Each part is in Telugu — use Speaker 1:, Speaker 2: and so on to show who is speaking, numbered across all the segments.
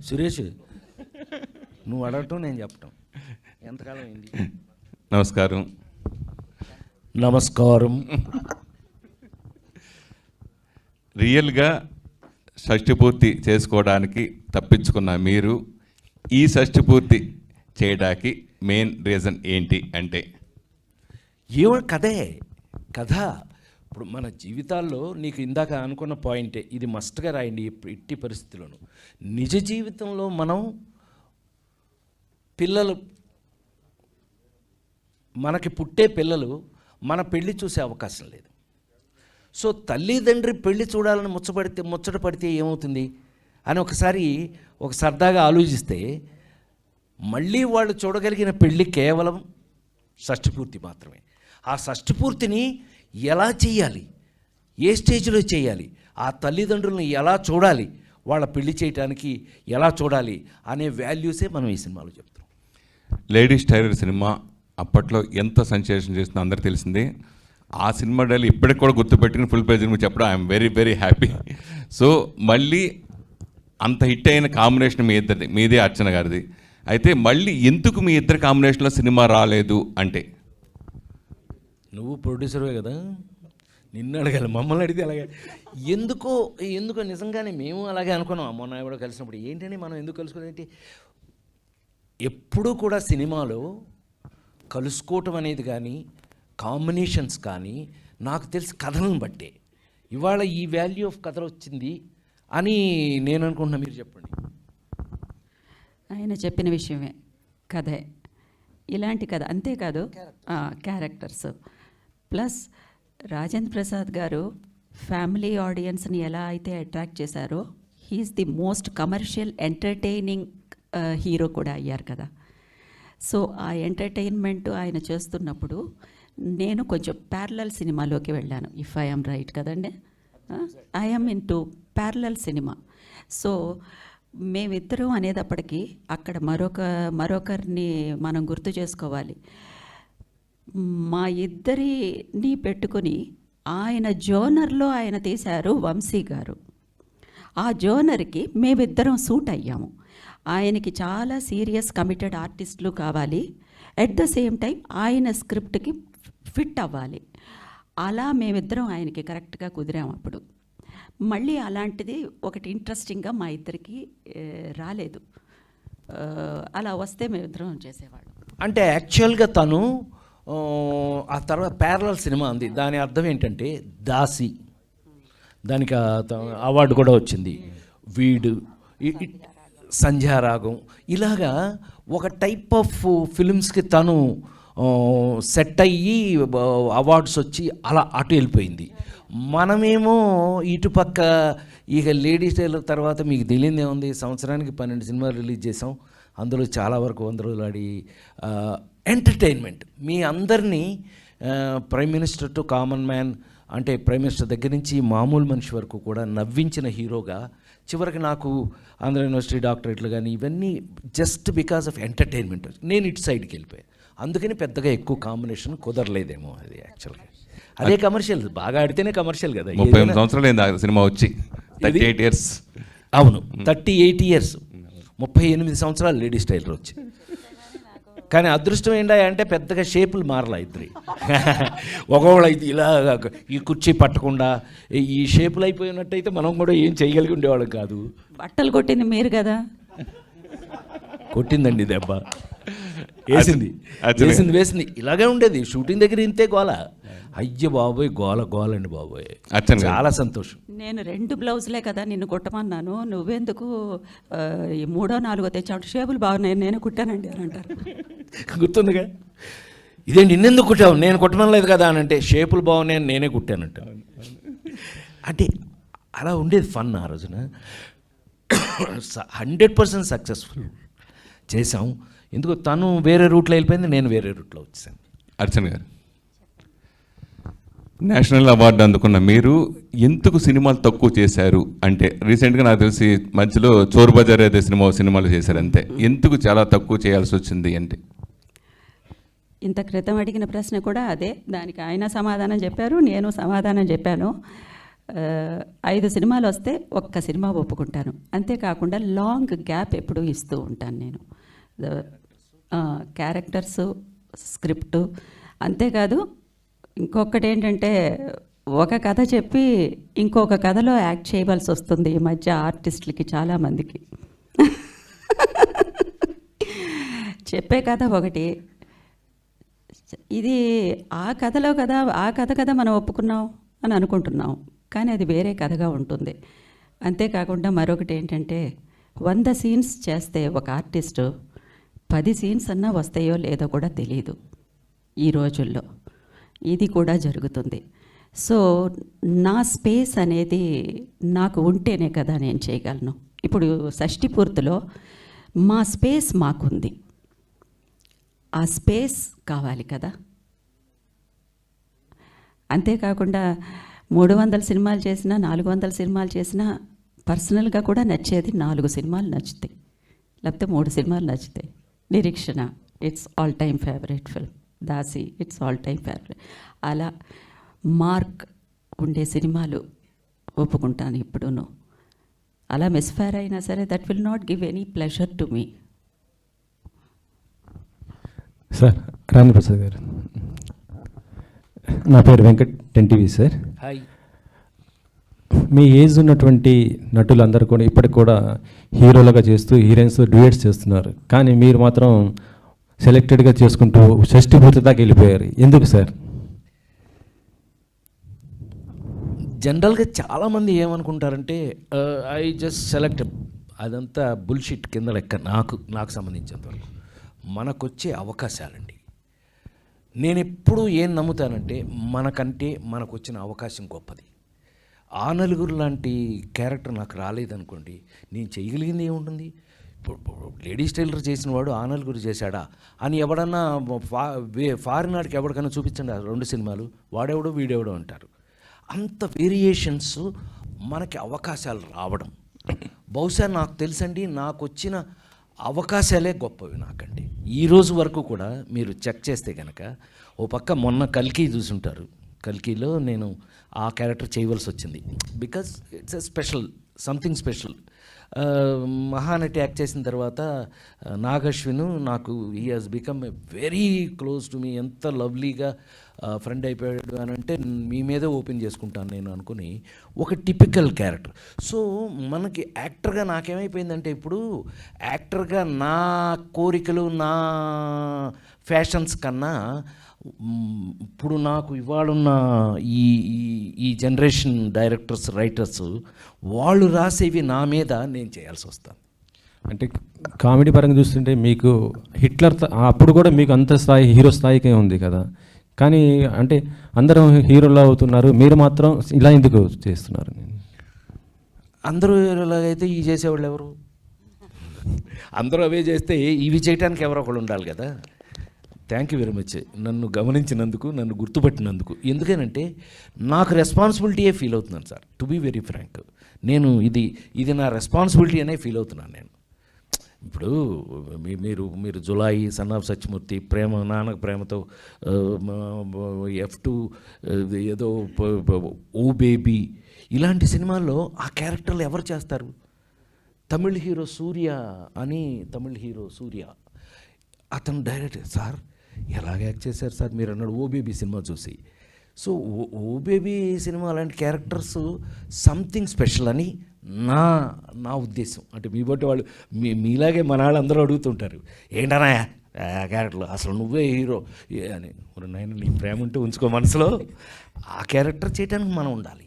Speaker 1: సురేష్, నువ్వు అడగటం నేను చెప్పటం ఎంతకాలం అయింది?
Speaker 2: నమస్కారం.
Speaker 1: నమస్కారం.
Speaker 2: రియల్గా షష్ఠిపూర్తి చేసుకోవడానికి తప్పించుకున్న మీరు ఈ షష్ఠిపూర్తి చేయడానికి మెయిన్ రీజన్ ఏంటి అంటే?
Speaker 1: ఏమో కథే కథ. ఇప్పుడు మన జీవితాల్లో నీకు ఇందాక అనుకున్న పాయింటే, ఇది మస్ట్గా రాయండి ఎట్టి పరిస్థితుల్లోనూ. నిజ జీవితంలో మనం పిల్లలు, మనకి పుట్టే పిల్లలు మన పెళ్ళి చూసే అవకాశం లేదు. సో తల్లిదండ్రి పెళ్ళి చూడాలని ముచ్చట పడితే ఏమవుతుంది అని ఒకసారి ఒక సరదాగా ఆలోచిస్తే, మళ్ళీ వాళ్ళు చూడగలిగిన పెళ్ళి కేవలం షష్ఠిపూర్తి మాత్రమే. ఆ షష్ఠిపూర్తిని ఎలా చేయాలి, ఏ స్టేజ్లో చేయాలి, ఆ తల్లిదండ్రులను ఎలా చూడాలి, వాళ్ళ పెళ్లి చేయడానికి ఎలా చూడాలి అనే వాల్యూసే మనం ఈ సినిమాలో చెప్తాం.
Speaker 2: లేడీస్ టైలర్ సినిమా అప్పట్లో ఎంత సెన్సేషన్ చేస్తుందో అందరికీ తెలిసిందే. ఆ సినిమా డైలీ ఇప్పటికి కూడా గుర్తుపెట్టుకుని ఫుల్ పేజ్ చెప్పడం I'm very very happy. So మళ్ళీ అంత హిట్ అయిన కాంబినేషన్ మీ ఇద్దరిది, మీదే అర్చన గారిది. అయితే మళ్ళీ ఎందుకు మీ ఇద్దరు కాంబినేషన్లో సినిమా రాలేదు అంటే?
Speaker 1: నువ్వు ప్రొడ్యూసర్వే కదా, నిన్ను అడగాలి, మమ్మల్ని అడిగితే అలాగే. ఎందుకో నిజంగానే మేము అలాగే అనుకున్నాం. మొన్న ఎవడో కలిసినప్పుడు ఏంటని మనం ఎందుకు కలుసుకోలేంటి. ఎప్పుడూ కూడా సినిమాలో కలుసుకోవటం అనేది కానీ కాంబినేషన్స్ కానీ నాకు తెలిసి కథలను బట్టే ఇవాళ ఈ వాల్యూ ఆఫ్ కథ వచ్చింది అని నేను అనుకుంటున్నా. మీరు చెప్పండి.
Speaker 3: ఆయన చెప్పిన విషయమే, కథే, ఇలాంటి కథ. అంతేకాదు క్యారెక్టర్స్ ప్లస్ రాజేంద్ర ప్రసాద్ గారు ఫ్యామిలీ ఆడియన్స్ని ఎలా అయితే అట్రాక్ట్ చేశారో, he's the most commercial entertaining hero కూడా అయ్యారు కదా. సో ఆ ఎంటర్టైన్మెంట్ ఆయన చేస్తున్నప్పుడు నేను కొంచెం ప్యారలల్ సినిమాలోకి వెళ్ళాను, ఇఫ్ ఐ యామ్ రైట్ కదండి. I am in to parallel cinema. So మేమిద్దరం అనేటప్పటికీ అక్కడ మరొకరిని మనం గుర్తు చేసుకోవాలి. మా ఇద్దరిని పెట్టుకొని ఆయన జోనర్లో ఆయన తీశారు వంశీ గారు. ఆ జోనర్కి మేమిద్దరం సూట్ అయ్యాము. ఆయనకి చాలా సీరియస్ కమిటెడ్ ఆర్టిస్టులు కావాలి, ఎట్ ద సేమ్ టైం ఆయన స్క్రిప్ట్కి ఫిట్ అవ్వాలి. అలా మేమిద్దరం ఆయనకి కరెక్ట్గా కుదిరాము. అప్పుడు మళ్ళీ అలాంటిది ఒకటి ఇంట్రెస్టింగ్గా మా ఇద్దరికి రాలేదు. అలా వస్తే మేమిద్దరం చేసేవాళ్ళం.
Speaker 1: అంటే యాక్చువల్గా తను ఆ తర్వాత ప్యారలల్ సినిమా ఉంది. దాని అర్థం ఏంటంటే దాసి, దానికి అవార్డు కూడా వచ్చింది. వీడు, సంధ్యారాగం, ఇలాగా ఒక టైప్ ఆఫ్ ఫిల్మ్స్కి తను సెట్ అయ్యి అవార్డ్స్ వచ్చి అలా అటు వెళ్ళిపోయింది. మనమేమో ఇటుపక్క ఇక లేడీస్ టైలర్ తర్వాత మీకు తెలియదే ఉంది, సంవత్సరానికి 12 సినిమాలు రిలీజ్ చేసాం. అందులో చాలా వరకు 100 రోజులు ఆడి ఎంటర్టైన్మెంట్ మీ అందరినీ prime minister to common man, అంటే ప్రైమ్ మినిస్టర్ దగ్గర నుంచి మామూలు మనిషి వరకు కూడా నవ్వించిన హీరోగా చివరికి నాకు ఆంధ్ర యూనివర్సిటీ డాక్టరేట్లు కానీ ఇవన్నీ జస్ట్ బికాస్ ఆఫ్ ఎంటర్టైన్మెంట్. నేను ఇటు సైడ్కి వెళ్ళిపోయాను. అందుకని పెద్దగా ఎక్కువ కాంబినేషన్ కుదరలేదేమో. అది యాక్చువల్గా అదే కమర్షియల్, బాగా ఆడితేనే కమర్షియల్ కదా.
Speaker 2: 38 సంవత్సరాలు సినిమా వచ్చి 38 ఇయర్స్.
Speaker 1: అవును, 38 ఇయర్స్, 38 సంవత్సరాలు లేడీస్ టైలర్ వచ్చి. కానీ అదృష్టం ఏంటా అంటే పెద్దగా షేపులు మారలా ఇద్దరి. ఒకవేళ అయితే ఇలా ఈ కుర్చీ పట్టకుండా ఈ షేపులు అయిపోయినట్టయితే మనం కూడా ఏం చేయగలిగి ఉండేవాళ్ళం కాదు.
Speaker 3: బట్టలు కొట్టింది మీరు కదా.
Speaker 1: కొట్టిందండి దెబ్బ, వేసింది. ఇలాగే ఉండేది షూటింగ్ దగ్గర, ఇంతే గోల. అయ్య బాబోయ్, గోలండి బాబోయ్, చాలా సంతోషం.
Speaker 3: నేను 2 బ్లౌజులే కదా నిన్ను కుట్టమన్నాను, నువ్వెందుకు 3ో 4ో తెచ్చావు, షేపులు బాగున్నాయి, నేను కుట్టానండి అని అంటారు.
Speaker 1: గుర్తుందిగా, ఇదేంటి నిన్నెందుకు కుట్టావు, నేను కుట్టమనలేదు కదా అని అంటే షేపులు బాగున్నాయని నేనే కుట్టానంట. అంటే అలా ఉండేది ఫన్ ఆ రోజున. 100% సక్సెస్ఫుల్ చేసాం. ఎందుకు తను వేరే రూట్లో వెళ్ళిపోయింది, నేను వేరే రూట్లో వచ్చాను.
Speaker 2: అర్చన గారు, నేషనల్ అవార్డు అందుకున్న మీరు ఎందుకు సినిమాలు తక్కువ చేశారు అంటే? రీసెంట్గా నాకు తెలిసి మధ్యలో చోర్ బజార్ అయితే సినిమాలు చేశారు అంతే. ఎందుకు చాలా తక్కువ చేయాల్సి వచ్చింది అంటే?
Speaker 3: ఇంత క్రితం అడిగిన ప్రశ్న కూడా అదే, దానికి ఆయన సమాధానం చెప్పారు, నేను సమాధానం చెప్పాను. 5 సినిమాలు వస్తే ఒక్క సినిమా ఒప్పుకుంటాను. అంతేకాకుండా లాంగ్ గ్యాప్ ఎప్పుడూ ఇస్తూ ఉంటాను నేను. Characters, script. అంతేకాదు ఇంకొకటి ఏంటంటే, ఒక కథ చెప్పి ఇంకొక కథలో యాక్ట్ చేయవలసి వస్తుంది ఈ మధ్య ఆర్టిస్టులకి చాలామందికి. చెప్పే కథ ఒకటి, ఇది ఆ కథలో కదా, ఆ కథ కదా మనం ఒప్పుకున్నాం అని అనుకుంటున్నాం, కానీ అది వేరే కథగా ఉంటుంది. అంతేకాకుండా మరొకటి ఏంటంటే, 100 సీన్స్ చేస్తే ఒక ఆర్టిస్టు 10 సీన్స్ అన్నా వస్తాయో లేదో కూడా తెలియదు ఈ రోజుల్లో. ఇది కూడా జరుగుతుంది. సో నా స్పేస్ అనేది నాకు ఉంటేనే కదా నేను చేయగలను. ఇప్పుడు షష్ఠి పూర్తిలో మా స్పేస్ మాకుంది, ఆ స్పేస్ కావాలి కదా. అంతేకాకుండా 300 సినిమాలు చేసినా 400 సినిమాలు చేసినా పర్సనల్గా కూడా నచ్చేది 4 సినిమాలు నచ్చుతాయి, లేకపోతే 3 సినిమాలు నచ్చుతాయి. నిరీక్షణ it's all time favourite film, Dasi it's all time favourite. అలా మార్క్ ఉండే సినిమాలు ఒప్పుకుంటాను ఇప్పుడును. అలా మిస్ఫైర్ అయినా సరే that will not give any pleasure to me.
Speaker 4: Sir Rajendra Prasad గారు, నా పేరు వెంకట్, 10TV సార్.
Speaker 1: హాయ్.
Speaker 4: మీ ఏజ్ ఉన్నటువంటి నటులు అందరూ కూడా ఇప్పటికి కూడా హీరోలుగా చేస్తూ హీరోయిన్స్ డ్యూయట్స్ చేస్తున్నారు, కానీ మీరు మాత్రం సెలెక్టెడ్గా చేసుకుంటూ షష్ఠి పూర్తి దాకా వెళ్ళిపోయారు. ఎందుకు సార్?
Speaker 1: జనరల్గా చాలామంది ఏమనుకుంటారంటే ఐ జస్ట్ సెలెక్ట్, అదంతా బుల్షిట్ కింద లెక్క. నాకు సంబంధించినంతవరకు మనకొచ్చే అవకాశాలండి. నేను ఎప్పుడూ ఏం నమ్ముతానంటే, మనకంటే మనకు వచ్చిన అవకాశం గొప్పది. ఆ నలుగురు లాంటి క్యారెక్టర్ నాకు రాలేదనుకోండి, నేను చేయగలిగింది ఏముంటుంది? ఇప్పుడు లేడీస్ టైలర్ చేసిన వాడు ఆ నలుగురు చేశాడా అని ఎవడన్నా ఫారిన్ నాటికి ఎవరికైనా చూపించండి ఆ 2 సినిమాలు, వాడెవడో వీడెవడో అంటారు. అంత వేరియేషన్స్ మనకి అవకాశాలు రావడం, బహుశా నాకు తెలుసండి, నాకు వచ్చిన అవకాశాలే గొప్పవి నాకండి. ఈ రోజు వరకు కూడా మీరు చెక్ చేస్తే కనుక, ఓ పక్క మొన్న కల్కి చూసుంటారు, కల్కిలో నేను ఆ క్యారెక్టర్ చేయవలసి వచ్చింది. Because it's a special, something special. Mahanati act చేసిన తర్వాత నాగశ్విను నాకు he has become a very close to me. ఎంత లవ్లీగా ఫ్రెండ్ అయిపోయాడు అని అంటే మీ మీదే ఓపెన్ చేసుకుంటాను నేను అనుకుని, ఒక టిపికల్ క్యారెక్టర్. సో మనకి యాక్టర్గా నాకేమైపోయిందంటే, ఇప్పుడు యాక్టర్గా నా కోరికలు, నా ఫ్యాషన్స్ కన్నా ఇప్పుడు నాకు ఇవాళున్న ఈ జనరేషన్ డైరెక్టర్స్, రైటర్స్, వాళ్ళు రాసేవి నా మీద నేను చేయాల్సి వస్తాను.
Speaker 4: అంటే కామెడీ పరంగా చూస్తుంటే మీకు హిట్లర్ అప్పుడు కూడా మీకు అంత స్థాయి, హీరో స్థాయికే ఉంది కదా, కానీ అంటే అందరూ హీరోలు అవుతున్నారు, మీరు మాత్రం ఇలా ఎందుకు చేస్తున్నారు?
Speaker 1: అందరూ ఇలాగైతే ఈ చేసేవాళ్ళు ఎవరు? అందరూ అవే చేస్తే ఇవి చేయడానికి ఎవరో ఒకళ్ళు ఉండాలి కదా. థ్యాంక్ యూ వెరీ మచ్ నన్ను గమనించినందుకు, నన్ను గుర్తుపట్టినందుకు. ఎందుకనంటే నాకు రెస్పాన్సిబిలిటీయే ఫీల్ అవుతున్నాను sir, to be very frank. నేను ఇది నా రెస్పాన్సిబిలిటీ అనే ఫీల్ అవుతున్నాను నేను. ఇప్పుడు మీరు Julayi, son of Satyamurthy, Prema, Nannaku Prematho, F2, ఏదో ఓ బేబీ, ఇలాంటి సినిమాల్లో ఆ క్యారెక్టర్లు ఎవరు చేస్తారు? తమిళ్ హీరో సూర్య అతను డైరెక్టర్. సార్ ఎలాగ యాక్ట్ చేశారు సార్ మీరు అన్నాడు ఓ బేబీ సినిమా చూసి. సో ఓ బేబీ సినిమా అలాంటి క్యారెక్టర్స్ సంథింగ్ స్పెషల్ అని నా ఉద్దేశం. అంటే మీ బట్టి వాళ్ళు మీలాగే మన వాళ్ళు అందరూ అడుగుతుంటారు, ఏంటన్నా క్యారెక్టర్లు, అసలు నువ్వే హీరో అని. నాయన నీ ప్రేమ ఉంటే ఉంచుకో మనసులో. ఆ క్యారెక్టర్ చేయడానికి మనం ఉండాలి,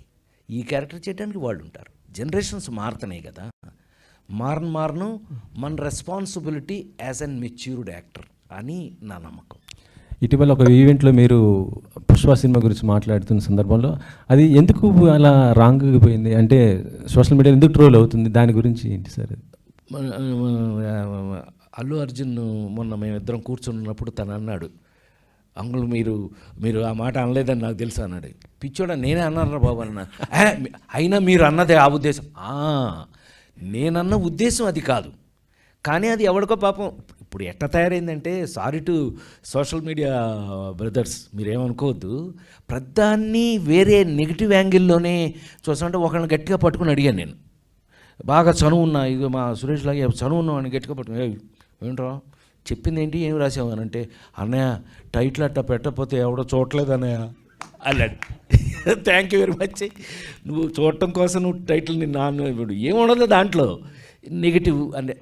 Speaker 1: ఈ క్యారెక్టర్ చేయడానికి వాళ్ళు ఉంటారు. జనరేషన్స్ మారుతున్నాయి కదా, మారను మన responsibility as an matured actor అని నా నమ్మకం.
Speaker 4: ఇటీవల ఒక ఈవెంట్లో మీరు పుష్ప సినిమా గురించి మాట్లాడుతున్న సందర్భంలో అది ఎందుకు అలా రాంగ్గా పోయింది, అంటే సోషల్ మీడియా ఎందుకు ట్రోల్ అవుతుంది, దాని గురించి ఏంటి సార్?
Speaker 1: అల్లు అర్జున్ మొన్న మేమిద్దరం కూర్చున్నప్పుడు తను అన్నాడు, అంకుల్ మీరు ఆ మాట అనలేదని నాకు తెలుసు అన్నాడు. పిచ్చోడా నేనే అన్నారా బాబు అన్న. అయినా మీరు అన్నదే ఆ ఉద్దేశం. నేనన్న ఉద్దేశం అది కాదు, కానీ అది ఎవడికో పాపం ఇప్పుడు ఎట్లా తయారైందంటే, sorry to social media brothers, మీరేమనుకోవద్దు, ప్రధాన్ని వేరే నెగిటివ్ యాంగిల్లోనే చూస్తుంటే ఒకళ్ళని గట్టిగా పట్టుకుని అడిగాను నేను, బాగా చనువు ఉన్నా, ఇది మా సురేష్ లాగే చనువు ఉన్నావు అని గట్టిగా పట్టుకుని, ఏంట్రా చెప్పింది ఏంటి, ఏం రాసావు అని అంటే, అన్నయ్య టైటిల్ అట్టా పెట్టకపోతే ఎవడో చూడలేదు అన్నయ్య అన్నాడు. Thank you very much. నువ్వు చూడటం కోసం నువ్వు టైటిల్ని ఏముండదు దాంట్లో నెగిటివ్ అంటే,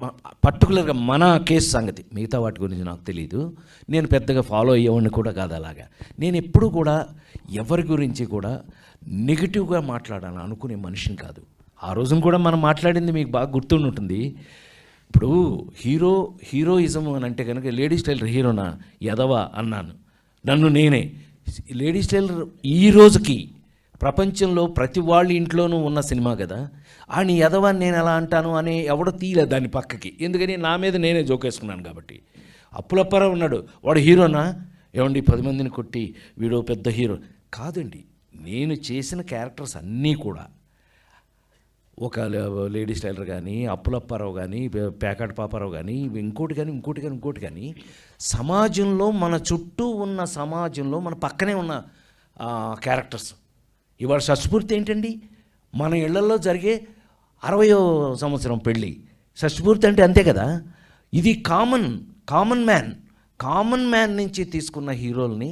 Speaker 1: పర్టికులర్గా మన కేసు సంగతి, మిగతా వాటి గురించి నాకు తెలియదు, నేను పెద్దగా ఫాలో అయ్యేవాడిని కూడా కాదు. అలాగా నేను ఎప్పుడు కూడా ఎవరి గురించి కూడా నెగిటివ్గా మాట్లాడాలని అనుకునే మనిషిని కాదు. ఆ రోజున కూడా మనం మాట్లాడింది మీకు బాగా గుర్తుండి ఉంటుంది. ఇప్పుడు హీరోయిజం అని అంటే కనుక లేడీస్ టైలర్ హీరోనా ఎదవా అన్నాను నన్ను నేనే. లేడీస్ టైలర్ ఈ రోజుకి ప్రపంచంలో ప్రతి వాళ్ళ ఇంట్లోనూ ఉన్న సినిమా కదా, అని ఎదవని నేను ఎలా అంటాను అని ఎవడో తీయలేదు దాన్ని పక్కకి, ఎందుకని నా మీద నేనే జోకేసుకున్నాను కాబట్టి. అప్పులప్పారావు ఉన్నాడు, వాడు హీరోనా, ఏమండి 10 మందిని కొట్టి వీడు పెద్ద హీరో కాదండి. నేను చేసిన క్యారెక్టర్స్ అన్నీ కూడా, ఒక లేడీస్ టైలర్ కానీ, అప్పులప్పారావు కానీ, పేకాట పాపారావు కానీ, ఇంకోటి కానీ సమాజంలో, మన చుట్టూ ఉన్న సమాజంలో, మన పక్కనే ఉన్న క్యారెక్టర్స్. ఇవాళ షష్ఠపూర్తి ఏంటండి, మన ఇళ్లలో జరిగే 60వ సంవత్సరం పెళ్ళి షష్ఠపూర్తి అంటే అంతే కదా. ఇది కామన్ మ్యాన్ నుంచి తీసుకున్న హీరోల్ని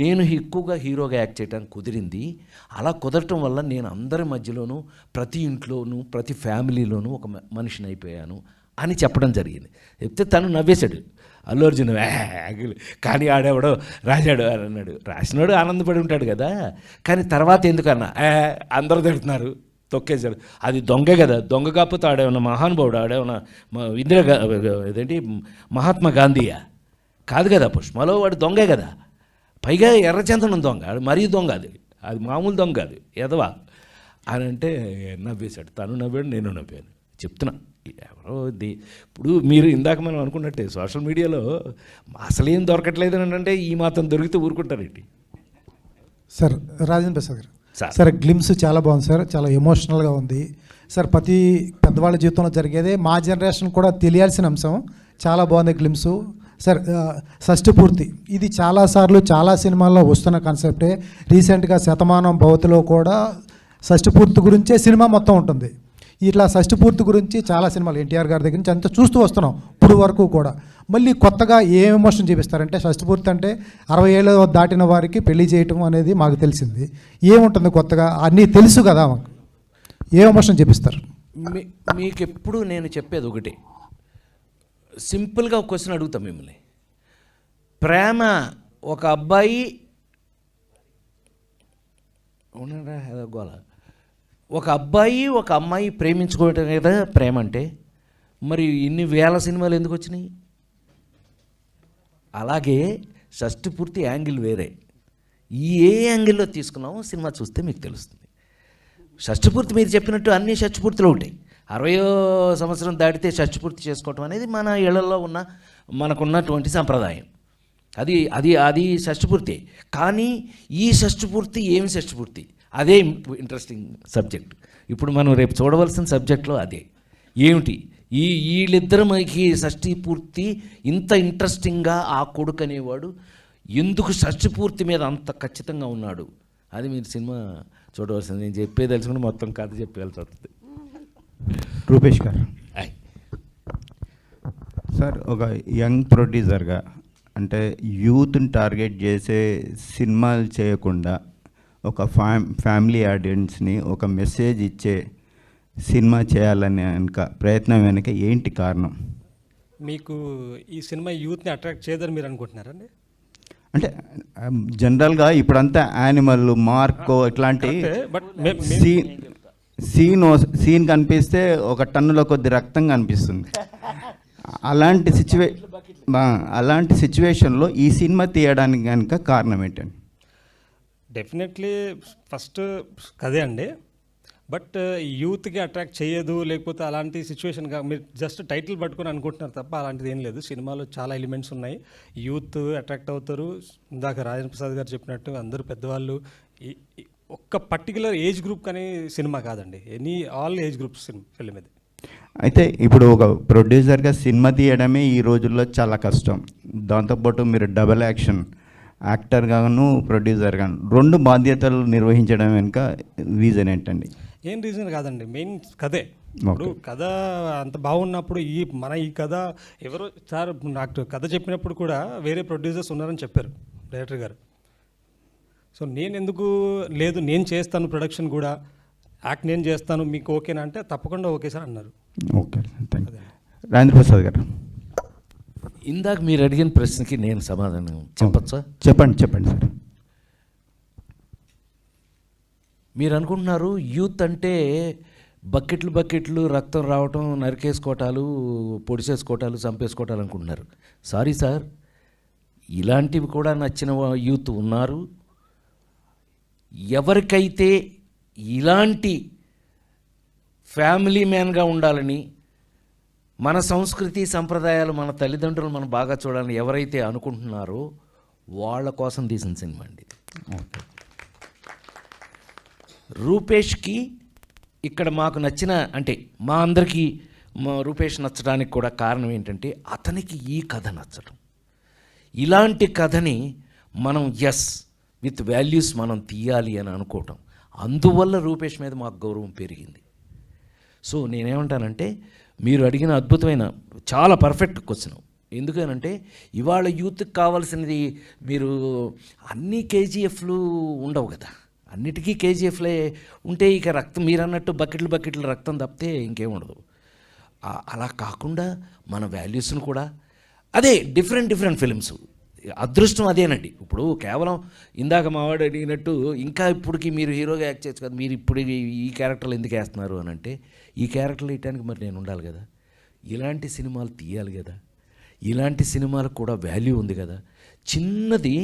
Speaker 1: నేను ఎక్కువగా హీరోగా యాక్ట్ చేయడానికి కుదిరింది. అలా కుదరటం వల్ల నేను అందరి మధ్యలోనూ, ప్రతి ఇంట్లోనూ, ప్రతి ఫ్యామిలీలోనూ ఒక మనిషిని అయిపోయాను అని చెప్పడం జరిగింది. చెప్తే తను నవ్వేశాడు, అల్లు అర్జున్ కానీ ఆడేవాడో రాశాడు అని అన్నాడు. రాసినాడు ఆనందపడి ఉంటాడు కదా, కానీ తర్వాత ఎందుకన్నా అందరూ తిడుతున్నారు, తొక్కేశాడు, అది దొంగే కదా, దొంగ కాకపోతే ఆడేమన్నా మహానుభావుడు, ఆడేమన్నా ఇదేంటి మహాత్మా గాంధీయా కాదు కదా, పుష్పలో వాడు దొంగే కదా, పైగా ఎర్రచందనం దొంగ, మరీ దొంగ, అది మామూలు దొంగ, అది ఎదవా అని అంటే నవ్వేశాడు. తను నవ్వాడు, నేను నవ్వాను. చెప్తున్నా ఎవరో ఇప్పుడు మీరు ఇందాక మనం అనుకున్నట్టే సోషల్ మీడియాలో అసలేం దొరకట్లేదు అని అంటే ఈ మాత్రం దొరికితే ఊరుకుంటారేంటి.
Speaker 5: సార్ రాజేంద్ర ప్రసాద్ గారు, సార్ గ్లిమ్స్ చాలా బాగుంది సార్, చాలా ఎమోషనల్గా ఉంది సార్. ప్రతి పెద్దవాళ్ళ జీవితంలో జరిగేదే మా జనరేషన్ కూడా తెలియాల్సిన అంశం, చాలా బాగుంది గ్లిమ్స్ సార్. షష్ఠపూర్తి ఇది చాలాసార్లు చాలా సినిమాల్లో వస్తున్న కాన్సెప్టే. రీసెంట్గా శతమానం భవతిలో కూడా షష్ఠపూర్తి గురించే సినిమా మొత్తం ఉంటుంది. ఇట్లా షష్ఠపూర్తి గురించి చాలా సినిమాలు ఎన్టీఆర్ గారి దగ్గర నుంచి అంతా చూస్తూ వస్తున్నాం ఇప్పుడు వరకు కూడా. మళ్ళీ కొత్తగా ఏ ఎమోషన్ చూపిస్తారంటే, షష్ఠపూర్తి అంటే 60 ఏళ్ళు దాటిన వారికి పెళ్లి చేయటం అనేది మాకు తెలిసింది. ఏముంటుంది కొత్తగా, అన్నీ తెలుసు కదా మాకు, ఏ ఎమోషన్ చూపిస్తారు?
Speaker 1: మీకు ఎప్పుడు నేను చెప్పేది ఒకటే, సింపుల్గా ఒక క్వశ్చన్ అడుగుతాం మిమ్మల్ని. ప్రేమ ఒక అబ్బాయి గోల, ఒక అబ్బాయి ఒక అమ్మాయి ప్రేమించుకోవటం కదా ప్రేమ అంటే. మరి ఇన్ని వేల సినిమాలు ఎందుకు వచ్చినాయి? అలాగే షష్ఠపూర్తి యాంగిల్ వేరే, ఏ యాంగిల్లో తీసుకున్నామో సినిమా చూస్తే మీకు తెలుస్తుంది. షష్ఠపూర్తి మీరు చెప్పినట్టు అన్ని షష్ఠపూర్తిలో ఉంటాయి. 60వ సంవత్సరం దాటితే షష్ఠపూర్తి చేసుకోవటం అనేది మన ఇళ్లలో ఉన్న మనకున్నటువంటి సంప్రదాయం. అది షష్ఠపూర్తి. కానీ ఈ షష్ఠపూర్తి ఏమి షష్ఠపూర్తి, అదే ఇంట్రెస్టింగ్ సబ్జెక్ట్. ఇప్పుడు మనం రేపు చూడవలసిన సబ్జెక్ట్లో అదే ఏమిటి, వీళ్ళిద్దరికి షష్ఠపూర్తి ఇంత ఇంట్రెస్టింగ్గా ఆ కొడుకు అనేవాడు ఎందుకు షష్ఠపూర్తి మీద అంత ఖచ్చితంగా ఉన్నాడు, అది మీరు సినిమా చూడవలసింది. నేను చెప్పేది తెలుసుకుని మొత్తం కథ చెప్పాల్సి వస్తుంది.
Speaker 6: రూపేష్ గారు సార్, ఒక యంగ్ ప్రొడ్యూసర్గా అంటే యూత్ని టార్గెట్ చేసే సినిమాలు చేయకుండా ఒక ఫ్యామిలీ ఆడియన్స్ని ఒక మెసేజ్ ఇచ్చే సినిమా చేయాలని ప్రయత్నం వెనక ఏంటి కారణం?
Speaker 7: మీకు ఈ సినిమా యూత్ని అట్రాక్ట్ చేయదని మీరు అనుకుంటున్నారండి?
Speaker 6: అంటే జనరల్గా ఇప్పుడంతా యానిమల్ మార్కో ఇట్లాంటి సీన్ కనిపిస్తే ఒక టన్నులో కొద్ది రక్తం కనిపిస్తుంది. అలాంటి సిచ్యువేషన్లో ఈ సినిమా తీయడానికి కనుక కారణం ఏంటండి?
Speaker 7: డెఫినెట్లీ ఫస్ట్ కదే అండి, బట్ యూత్కి అట్రాక్ట్ చేయదు, లేకపోతే అలాంటి సిచ్యువేషన్ మీరు జస్ట్ టైటిల్ పట్టుకొని అనుకుంటున్నారు తప్ప అలాంటిది ఏం లేదు. సినిమాలో చాలా ఎలిమెంట్స్ ఉన్నాయి, యూత్ అట్రాక్ట్ అవుతారు. ఇందాక రాజేంద్ర ప్రసాద్ గారు చెప్పినట్టు అందరూ పెద్దవాళ్ళు, ఒక్క పర్టికులర్ ఏజ్ గ్రూప్ కానీ సినిమా కాదండి, ఆల్ ఏజ్ గ్రూప్స్ ఫిల్మ్ ఇది.
Speaker 6: అయితే ఇప్పుడు ఒక ప్రొడ్యూసర్గా సినిమా తీయడమే ఈ రోజుల్లో చాలా కష్టం. దాంతోపాటు మీరు డబల్ యాక్షన్ యాక్టర్గాను ప్రొడ్యూసర్గాను 2 బాధ్యతలు నిర్వహించడం వెనుక రీజన్ ఏంటండి?
Speaker 7: ఏం రీజన్ కాదండి, మెయిన్ కథే. ఇప్పుడు కథ అంత బాగున్నప్పుడు ఈ కథ ఎవరో సార్ నాకు కథ చెప్పినప్పుడు కూడా వేరే ప్రొడ్యూసర్స్ ఉన్నారని చెప్పారు డైరెక్టర్ గారు. సో నేను ఎందుకు లేదు, నేను చేస్తాను ప్రొడక్షన్ కూడా, యాక్ట్ నేను చేస్తాను, మీకు ఓకేనా అంటే తప్పకుండా ఓకే సార్ అన్నారు.
Speaker 6: Okay, thank you. Rajendra Prasad గారు,
Speaker 1: ఇందాక మీరు అడిగిన ప్రశ్నకి నేను సమాధానం చెప్పచ్చా?
Speaker 6: చెప్పండి సార్.
Speaker 1: మీరు అనుకుంటున్నారు యూత్ అంటే బకెట్లు రక్తం రావటం, నరికేసుకోవటాలు, పొడిచేసుకోవటాలు, చంపేసుకోవటాలు అనుకుంటున్నారు. సారీ సార్, ఇలాంటివి కూడా నచ్చిన యూత్ ఉన్నారు. ఎవరికైతే ఇలాంటి ఫ్యామిలీ మ్యాన్గా ఉండాలని, మన సంస్కృతి సంప్రదాయాలు, మన తల్లిదండ్రులు మనం బాగా చూడాలని ఎవరైతే అనుకుంటున్నారో వాళ్ళ కోసం తీసిన సినిమా అండి. రూపేష్కి ఇక్కడ మాకు నచ్చిన, అంటే మా అందరికీ రూపేష్ నచ్చడానికి కూడా కారణం ఏంటంటే అతనికి ఈ కథ నచ్చడం. ఇలాంటి కథని మనం విత్ వాల్యూస్ మనం తీయాలి అని అనుకోవటం, అందువల్ల రూపేష్ మీద మాకు గౌరవం పెరిగింది. సో నేనేమంటానంటే మీరు అడిగిన అద్భుతమైన చాలా పర్ఫెక్ట్ క్వశ్చన్. ఎందుకనంటే ఇవాళ యూత్కి కావాల్సినది, మీరు అన్ని కేజీఎఫ్లు ఉండవు కదా, అన్నిటికీ కేజీఎఫ్లే ఉంటే ఇక రక్తం మీరు అన్నట్టు బకెట్లు రక్తం తప్పితే ఇంకేముండదు. అలా కాకుండా మన వాల్యూస్ను కూడా అదే డిఫరెంట్ ఫిలిమ్స్ అదృష్టం అదేనండి. ఇప్పుడు కేవలం ఇందాక మావాడు అడిగినట్టు ఇంకా ఇప్పటికి మీరు హీరోగా యాక్ట్ చేయొచ్చు కదా, మీరు ఇప్పుడు ఈ క్యారెక్టర్లు ఎందుకు వేస్తున్నారు అని అంటే, ఈ క్యారెక్టర్లు వేయటానికి మరి నేను ఉండాలి కదా, ఇలాంటి సినిమాలు తీయాలి కదా, ఇలాంటి సినిమాలకు కూడా వాల్యూ ఉంది కదా. చిన్నది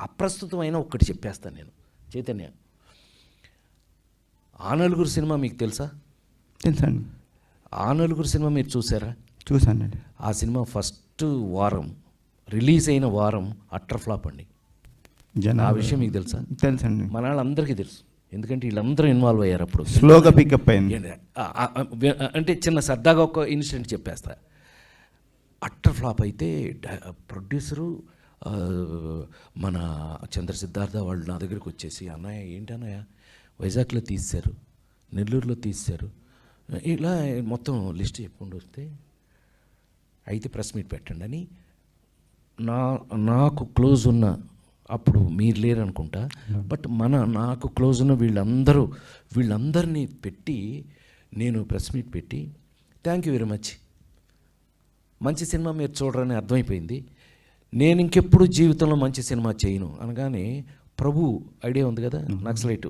Speaker 1: అప్రస్తుతమైన ఒక్కటి చెప్పేస్తాను నేను. చైతన్య, ఆ నలుగురు సినిమా మీకు తెలుసా?
Speaker 6: తెలుసండి.
Speaker 1: ఆ నలుగురు సినిమా మీరు చూసారా?
Speaker 6: చూసానండి.
Speaker 1: ఆ సినిమా ఫస్ట్ వారం, రిలీజ్ అయిన వారం అట్టర్ ఫ్లాప్ అండి. ఆ విషయం మీకు తెలుసా?
Speaker 6: తెలుసండి.
Speaker 1: మన వాళ్ళందరికీ తెలుసు, ఎందుకంటే వీళ్ళందరూ ఇన్వాల్వ్ అయ్యారు. అప్పుడు
Speaker 6: స్లోగా పికప్ అయింది.
Speaker 1: అంటే చిన్న సరదాగా ఒక ఇన్సిడెంట్ చెప్పేస్తా. అట్టర్ ఫ్లాప్ అయితే ప్రొడ్యూసరు మన చంద్ర సిద్ధార్థ వాళ్ళు నా దగ్గరికి వచ్చేసి, అన్నయ్య ఏంటన్నయ్య వైజాగ్లో తీశారు, నెల్లూరులో తీశారు, ఇలా మొత్తం లిస్ట్ చెప్పుకుంటూ వస్తే అయితే ప్రెస్ మీట్ పెట్టండి అని నాకు క్లోజ్ ఉన్న, అప్పుడు మీరు లేరు అనుకుంటా, బట్ నాకు క్లోజ్ ఉన్న వీళ్ళందరినీ పెట్టి నేను ప్రెస్ మీట్ పెట్టి, థ్యాంక్ యూ వెరీ మచ్, మంచి సినిమా మీరు చూడరని అర్థమైపోయింది, నేను ఇంకెప్పుడు జీవితంలో మంచి సినిమా చేయను అనగానే, ప్రభు ఐడియా ఉంది కదా, నక్సలైట్,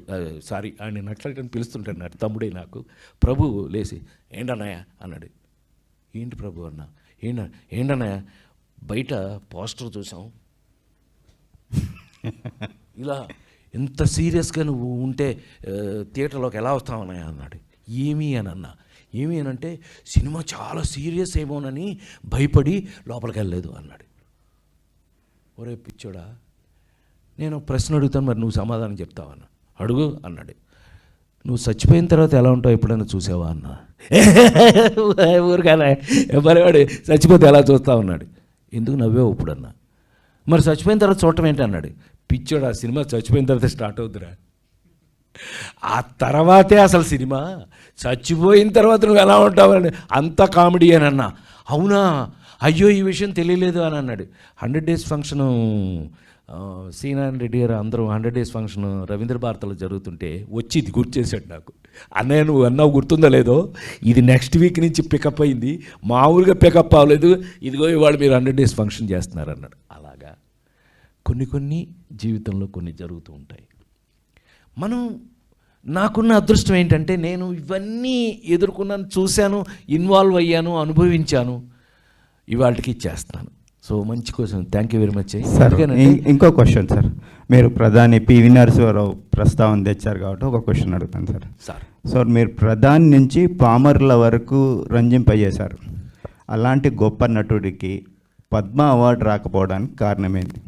Speaker 1: సారీ ఆయన నక్సలైట్ అని పిలుస్తుంటాడు తమ్ముడే నాకు. ప్రభు లేచి ఏంటన్నయ్య అన్నాడు. ఏంటి ప్రభు అన్న? ఏంటన్నయ్య బయట పోస్టర్ చూసాం, ఇలా ఎంత సీరియస్గా నువ్వు ఉంటే థియేటర్లోకి ఎలా వస్తావన్నయ్య అన్నాడు. ఏమీ అని అన్నా. ఏమీ అని అంటే సినిమా చాలా సీరియస్ ఏమోనని భయపడి లోపలికి వెళ్ళలేదు అన్నాడు. ఒరే పిచ్చోడా, నేను ప్రశ్న అడుగుతాను, మరి నువ్వు సమాధానం చెప్తావన్నా. అడుగు అన్నాడు. నువ్వు చచ్చిపోయిన తర్వాత ఎలా ఉంటావు ఎప్పుడైనా చూసావా అన్నా. ఊరికానే మరివాడు చచ్చిపోతే ఎలా చూస్తావు అన్నాడు. ఎందుకు నవ్వావు ఇప్పుడు అన్నా. మరి చచ్చిపోయిన తర్వాత చూడటం ఏంటి అన్నాడు. పిచ్చోడు, ఆ సినిమా చచ్చిపోయిన తర్వాత స్టార్ట్ అవుతురా, ఆ తర్వాతే అసలు సినిమా. చచ్చిపోయిన తర్వాత నువ్వు ఎలా ఉంటావు, అంత కామెడీ అని అన్నా. అవునా, అయ్యో ఈ విషయం తెలియలేదు అని అన్నాడు. 100 days ఫంక్షను శ్రీనారాయణ రెడ్డి గారు అందరూ 100 days ఫంక్షన్ రవీంద్ర భారతిలో జరుగుతుంటే వచ్చి ఇది గుర్తు చేశాడు నాకు. అన్నయ్య నువ్వు అన్నావు గుర్తుందో లేదో, ఇది నెక్స్ట్ వీక్ నుంచి పికప్ అయింది, మామూలుగా పికప్ అవ్వలేదు, ఇదిగో ఇవాళ మీరు 100 days ఫంక్షన్ చేస్తున్నారు అన్నాడు. అలాగా కొన్ని జీవితంలో కొన్ని జరుగుతూ ఉంటాయి. నాకున్న అదృష్టం ఏంటంటే నేను ఇవన్నీ ఎదుర్కొన్నాను, చూశాను, ఇన్వాల్వ్ అయ్యాను, అనుభవించాను, ఇవాళకి చేస్తున్నాను. సో మంచి question, thank you very much
Speaker 6: sir. ఇంకో క్వశ్చన్ సార్, మీరు ప్రధాని పివి నరసింహారావు ప్రస్తావన తెచ్చారు కాబట్టి ఒక క్వశ్చన్ అడుగుతాను సార్. సార్ మీరు ప్రధాని నుంచి పామర్ల వరకు రంజింపజేశారు. అలాంటి గొప్ప నటుడికి పద్మ అవార్డు రాకపోవడానికి కారణం ఏంటి?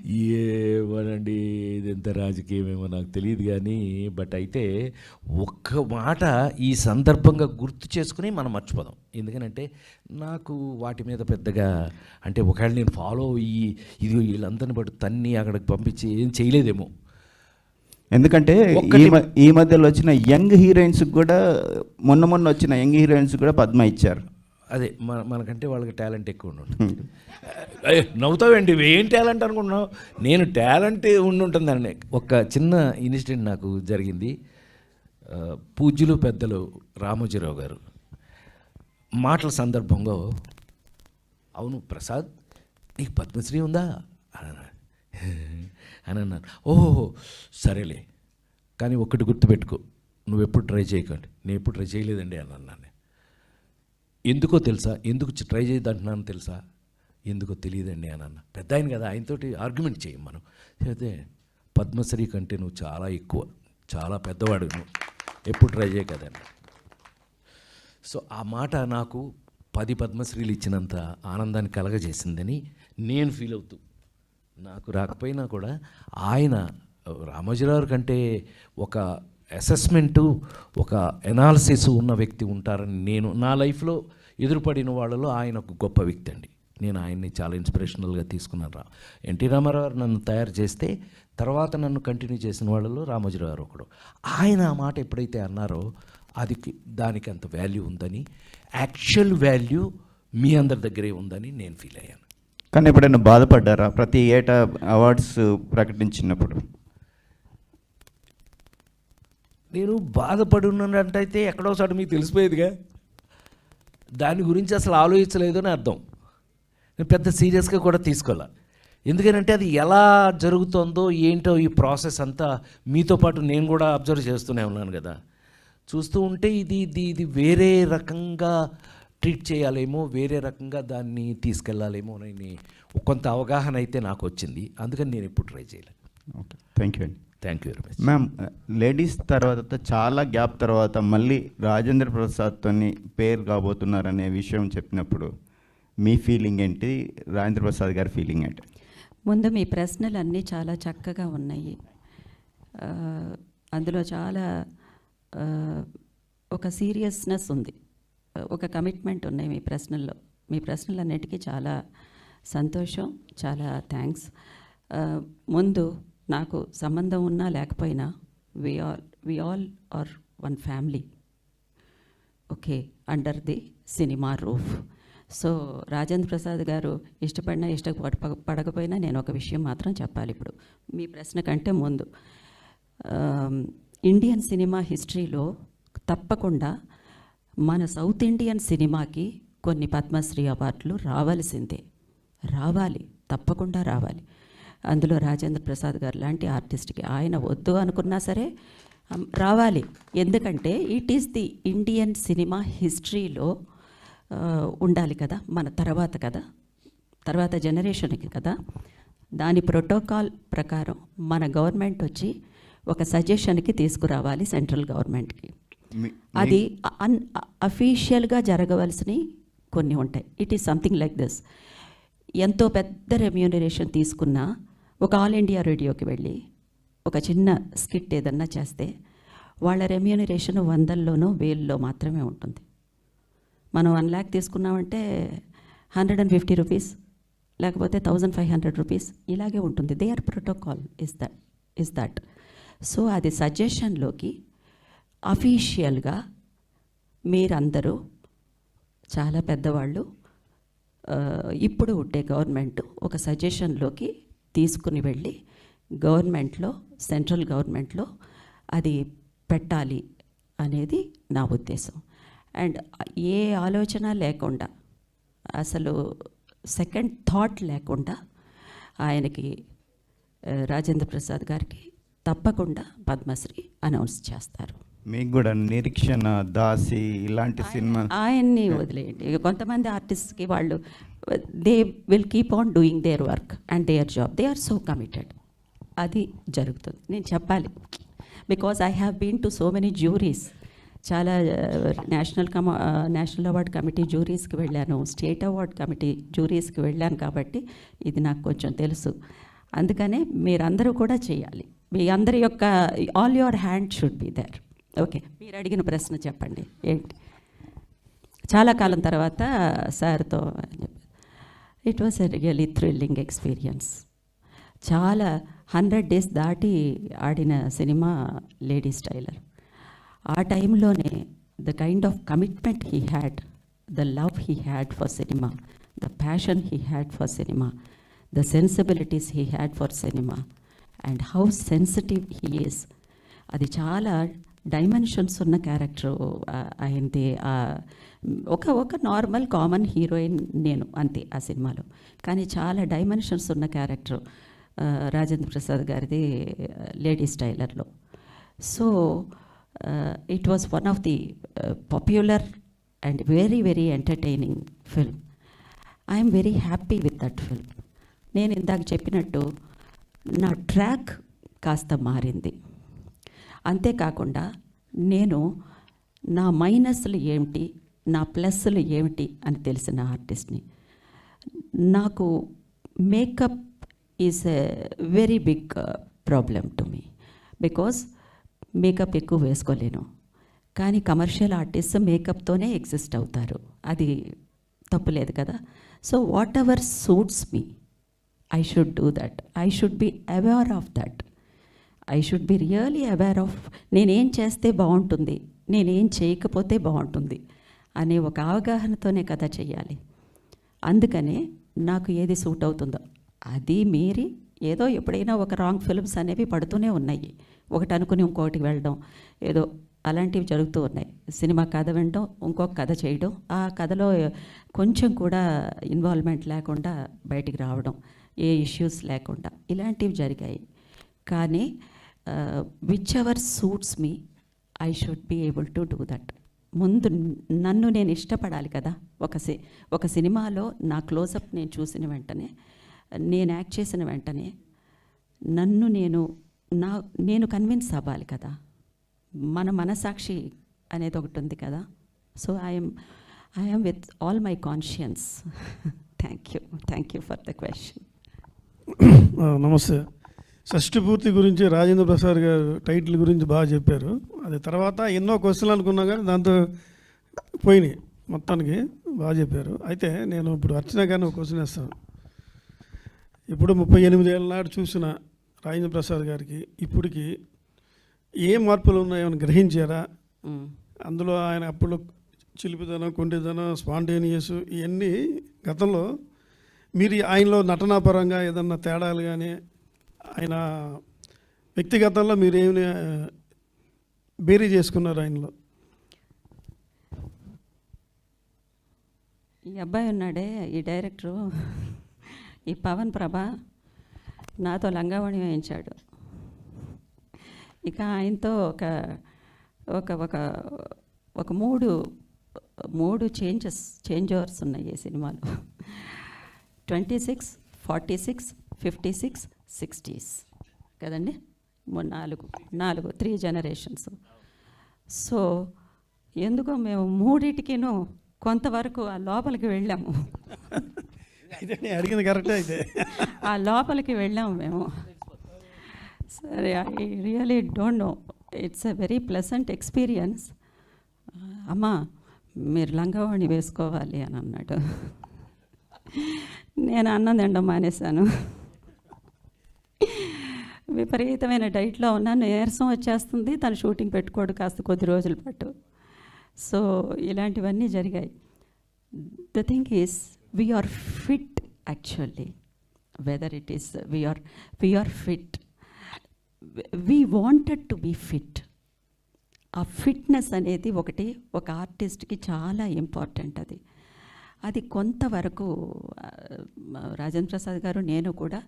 Speaker 1: ఏమోనండి, ఇది ఎంత రాజకీయమేమో నాకు తెలియదు కానీ, బట్ అయితే ఒక్క మాట ఈ సందర్భంగా గుర్తు చేసుకుని మనం మర్చిపోదాం. ఎందుకనంటే నాకు వాటి మీద పెద్దగా అంటే ఒకవేళ నేను ఫాలో అయ్యి ఇది వీళ్ళందరిని బట్టి తన్ని అక్కడికి పంపించి ఏం చేయలేదేమో.
Speaker 6: ఎందుకంటే
Speaker 1: ఒక్కటి-
Speaker 6: ఈ మధ్యలో వచ్చిన యంగ్ హీరోయిన్స్ కూడా మొన్న వచ్చిన యంగ్ హీరోయిన్స్ కూడా పద్మ ఇచ్చారు.
Speaker 1: అదే మనకంటే వాళ్ళకి టాలెంట్ ఎక్కువ ఉంటుంది. నవ్వుతావండి, ఏం టాలెంట్ అనుకుంటున్నావు? నేను టాలెంట్ ఉంటుందండి. ఒక చిన్న ఇన్సిడెంట్ నాకు జరిగింది. పూజ్యులు పెద్దలు రామోజీరావు గారు మాటల సందర్భంగా, అవును ప్రసాద్ నీకు పద్మశ్రీ ఉందా అని అన్నాను. ఓహో సరేలే, కానీ ఒక్కటి గుర్తుపెట్టుకో, నువ్వు ఎప్పుడు ట్రై చేయకండి. నేను ఎప్పుడు ట్రై చేయలేదండి అని అన్నాను. ఎందుకో తెలుసా, ఎందుకు ట్రై చేయదంటున్నాను తెలుసా? ఎందుకో తెలియదండి అని అన్న. పెద్ద ఆయన కదా, ఆయనతోటి ఆర్గ్యుమెంట్ చేయం మనం. అయితే పద్మశ్రీ కంటే నువ్వు చాలా ఎక్కువ, చాలా పెద్దవాడు, నువ్వు ఎప్పుడు ట్రై చేయ కదండి. సో ఆ మాట నాకు 10 పద్మశ్రీలు ఇచ్చినంత ఆనందాన్ని కలగజేసిందని నేను ఫీల్ అవుతూ, నాకు రాకపోయినా కూడా ఆయన రామోజీరావు కంటే ఒక అసెస్మెంటు, ఒక ఎనాలిసిస్ ఉన్న వ్యక్తి ఉంటారని నేను నా లైఫ్లో ఎదురుపడిన వాళ్ళలో ఆయన ఒక గొప్ప వ్యక్తి అండి. నేను ఆయన్ని చాలా ఇన్స్పిరేషనల్గా తీసుకున్నాను. ఎన్టీ రామారావు నన్ను తయారు చేస్తే తర్వాత నన్ను కంటిన్యూ చేసిన వాళ్ళలో రామోజీరావు గారు ఒకడు. ఆయన ఆ మాట ఎప్పుడైతే అన్నారో అది దానికి అంత వాల్యూ ఉందని, యాక్చువల్ వాల్యూ మీ అందరి దగ్గరే ఉందని నేను ఫీల్ అయ్యాను.
Speaker 6: కానీ ఎప్పుడైనా బాధపడ్డారా ప్రతి ఏటా అవార్డ్స్ ప్రకటించినప్పుడు?
Speaker 1: నేను బాధపడున్నట్టయితే ఎక్కడోసారి మీకు తెలిసిపోయేదిగా, దాని గురించి అసలు ఆలోచించలేదు అని అర్థం. నేను పెద్ద సీరియస్గా కూడా తీసుకోవాలి. ఎందుకంటే అది ఎలా జరుగుతుందో ఏంటో ఈ ప్రాసెస్ అంతా మీతో పాటు నేను కూడా అబ్జర్వ్ చేస్తూనే ఉన్నాను కదా. చూస్తూ ఉంటే ఇది వేరే రకంగా ట్రీట్ చేయాలేమో, వేరే రకంగా దాన్ని తీసుకెళ్ళాలేమో అని కొంత అవగాహన అయితే నాకు వచ్చింది. అందుకని నేను ఎప్పుడు ట్రై చేయలేదు.
Speaker 6: ఓకే, థ్యాంక్ యూ అండి.
Speaker 1: Thank you very much.
Speaker 6: Ma'am, ladies తర్వాత చాలా గ్యాప్ తర్వాత మళ్ళీ రాజేంద్ర ప్రసాద్తో పేరు కాబోతున్నారనే విషయం చెప్పినప్పుడు మీ ఫీలింగ్ ఏంటి? రాజేంద్ర ప్రసాద్ గారి ఫీలింగ్ ఏంటి?
Speaker 3: ముందు మీ ప్రశ్నలు అన్నీ చాలా చక్కగా ఉన్నాయి. అందులో చాలా ఒక సీరియస్నెస్ ఉంది, ఒక కమిట్మెంట్ ఉన్నాయి మీ ప్రశ్నల్లో. మీ ప్రశ్నలన్నిటికీ చాలా సంతోషం, చాలా థ్యాంక్స్. ముందు నాకు సంబంధం ఉన్నా లేకపోయినా we all are one family, okay, under the cinema roof. So Rajendra Prasad గారు ఇష్టపడినా ఇష్టపడకపోయినా నేను ఒక విషయం మాత్రం చెప్పాలి ఇప్పుడు మీ ప్రశ్న కంటే ముందు. ఇండియన్ సినిమా హిస్టరీలో తప్పకుండా మన సౌత్ ఇండియన్ సినిమాకి కొన్ని పద్మశ్రీ అవార్డులు రావాలి, తప్పకుండా రావాలి. అందులో రాజేంద్ర ప్రసాద్ గారు లాంటి ఆర్టిస్ట్కి ఆయన వద్దు అనుకున్నా సరే రావాలి. ఎందుకంటే it is the Indian cinema హిస్టరీలో ఉండాలి కదా, మన తర్వాత జనరేషన్కి కదా. దాని ప్రోటోకాల్ ప్రకారం మన గవర్నమెంట్ వచ్చి ఒక సజెషన్కి తీసుకురావాలి సెంట్రల్ గవర్నమెంట్కి. అది అఫీషియల్గా జరగవలసినవి కొన్ని ఉంటాయి. It is something like this. ఎంతో పెద్ద రెమ్యూనరేషన్ తీసుకున్న ఒక ఆల్ ఇండియా రేడియోకి వెళ్ళి ఒక చిన్న స్కిట్ ఏదన్నా చేస్తే వాళ్ళ రెమ్యూనరేషన్ 100లోనో 1000లో మాత్రమే ఉంటుంది. మనం 1 lakh తీసుకున్నామంటే 150 రూపీస్, లేకపోతే 1500 రూపీస్, ఇలాగే ఉంటుంది. There protocol is that. So అది సజెషన్లోకి అఫీషియల్గా మీరందరూ చాలా పెద్దవాళ్ళు, ఇప్పుడు ఉండే గవర్నమెంట్ ఒక సజెషన్లోకి తీసుకుని వెళ్ళి గవర్నమెంట్లో, సెంట్రల్ గవర్నమెంట్లో అది పెట్టాలి అనేది నా ఉద్దేశం. అండ్ ఏ ఆలోచన లేకుండా, అసలు సెకండ్ థాట్ లేకుండా ఆయనకి, రాజేంద్ర ప్రసాద్ గారికి తప్పకుండా పద్మశ్రీ అనౌన్స్ చేస్తారు.
Speaker 6: మీకు కూడా నిరీక్షణ, దాసి ఇలాంటి సినిమా
Speaker 3: ఆయన్ని వదిలేయండి. కొంతమంది ఆర్టిస్ట్కి వాళ్ళు they will keep on doing their work and their job. They are so committed. అది జరుగుతుంది. నేను చెప్పాలి, because I have been to so many juries. చాలా నేషనల్ అవార్డ్ కమిటీ జ్యూరీస్కి వెళ్ళాను, స్టేట్ అవార్డ్ కమిటీ జ్యూరీస్కి వెళ్ళాను కాబట్టి ఇది నాకు కొంచెం తెలుసు. అందుకనే మీరందరూ కూడా చేయాలి. మీ అందరి యొక్క all your hand should be there. Okay, మీరు అడిగిన ప్రశ్న చెప్పండి ఏంటి? చాలా కాలం తర్వాత సార్తో it was a really thrilling experience. చాలా 100 days దాటి ఆడిన సినిమా లేడీస్ టైలర్. ఆ టైంలోనే the kind of commitment he had, the love he had for cinema, the passion he had for cinema, the sensibilities he had for cinema and how sensitive he is. అది చాలా డైమెన్షన్స్ ఉన్న క్యారెక్టర్ అయింది. ఒక నార్మల్ కామన్ హీరోయిన్ నేను అంతే ఆ సినిమాలో, కానీ చాలా డైమెన్షన్స్ ఉన్న క్యారెక్టర్ రాజేంద్ర ప్రసాద్ గారిది లేడీస్ టైలర్లో. So it was one of the popular and very very entertaining film. I'm very happy with that film. నేను ఇందాక చెప్పినట్టు నా ట్రాక్ కాస్త మారింది. అంతేకాకుండా నేను నా మైనస్లు ఏమిటి, నా ప్లస్లు ఏమిటి అని తెలిసిన ఆర్టిస్ట్ని. నాకు makeup is a very big problem to me, because makeup ఎక్కువ వేసుకోలేను. కానీ కమర్షియల్ ఆర్టిస్ట్ మేకప్తోనే ఎగ్జిస్ట్ అవుతారు, అది తప్పులేదు కదా. So what ever suits me I should do that. I should be aware of that. I should be really aware of నేనేం చేస్తే బాగుంటుంది, నేనేం చేయకపోతే బాగుంటుంది అనే ఒక అవగాహనతోనే కదా చెయ్యాలి. అందుకనే నాకు ఏది సూట్ అవుతుందో అది మీరి ఏదో ఎప్పుడైనా ఒక రాంగ్ ఫిల్మ్స్ అనేవి పడుతూనే ఉన్నాయి. ఒకటి అనుకుని ఇంకొకటికి వెళ్ళడం, ఏదో అలాంటివి జరుగుతూ ఉన్నాయి. సినిమా కథ వినడం, ఇంకొక కథ చేయడం, ఆ కథలో కొంచెం కూడా ఇన్వాల్వ్మెంట్ లేకుండా బయటికి రావడం, ఏ ఇష్యూస్ లేకుండా, ఇలాంటివి జరిగాయి. కానీ whichever suits me I should be able to do that. ముందు నన్ను నేను ఇష్టపడాలి కదా. ఒక సినిమాలో నా క్లోజప్ నేను చూసిన వెంటనే, నేను యాక్ట్ చేసిన వెంటనే నన్ను నేను కన్విన్స్ అవ్వాలి కదా. మన మనసాక్షి అనేది ఒకటి ఉంది కదా. So I'm with all my conscience. Thank you for the question.
Speaker 8: నమస్తే. షష్ఠిపూర్తి గురించి రాజేంద్ర ప్రసాద్ గారు టైటిల్ గురించి బాగా చెప్పారు. అది తర్వాత ఎన్నో క్వశ్చన్లు అనుకున్నా కానీ దాంతో పోయినాయి. మొత్తానికి బాగా చెప్పారు. అయితే నేను ఇప్పుడు అర్చన గారిని ఒక క్వశ్చన్ వేస్తాను. ఇప్పుడు 38 ఏళ్ళ నాడు చూసిన రాజేంద్ర ప్రసాద్ గారికి ఇప్పటికి ఏ మార్పులు ఉన్నాయో గ్రహించారా? అందులో ఆయన అప్పుడు చిలిపిదనం, కొంటిదనం, స్పాంటేనియస్ ఇవన్నీ గతంలో మీరు ఆయనలో నటనాపరంగా ఏదన్నా తేడాలు కానీ ఆయన వ్యక్తిగతంలో మీరు ఏమి బేరీ చేసుకున్నారు ఆయనలో?
Speaker 3: ఈ అబ్బాయి ఉన్నాడే, ఈ డైరెక్టరు, ఈ పవన్ ప్రభ నాతో లంగావణి వేయించాడు. ఇక ఆయనతో ఒక మూడు చేంజ్ ఓవర్స్ ఉన్నాయి ఈ సినిమాలో. 26, 46, 56, 60s కదండి. 3 generations. సో ఎందుకో మేము మూడిటికిను కొంతవరకు ఆ లోపలికి వెళ్ళాము.
Speaker 8: అడిగింది కరెక్టే. అయితే
Speaker 3: ఆ లోపలికి వెళ్ళాము మేము. సరే, I really don't know, it's a very pleasant experience. అమ్మా మీరు లంగావాణి వేసుకోవాలి అని అన్నాడు. నేను అన్నం తినడం మానేశాను. విపరీతమైన డైట్లో ఉన్నాను, నీరసం వచ్చేస్తుంది. తను షూటింగ్ పెట్టుకోడు కాస్త కొద్ది రోజుల పాటు. సో ఇలాంటివన్నీ జరిగాయి. The thing is we are fit actually, whether it is we are fit, we wanted to be fit. ఆ ఫిట్నెస్ అనేది ఒక ఆర్టిస్ట్కి చాలా ఇంపార్టెంట్. అది కొంతవరకు రాజేంద్ర ప్రసాద్ గారు, నేను కూడా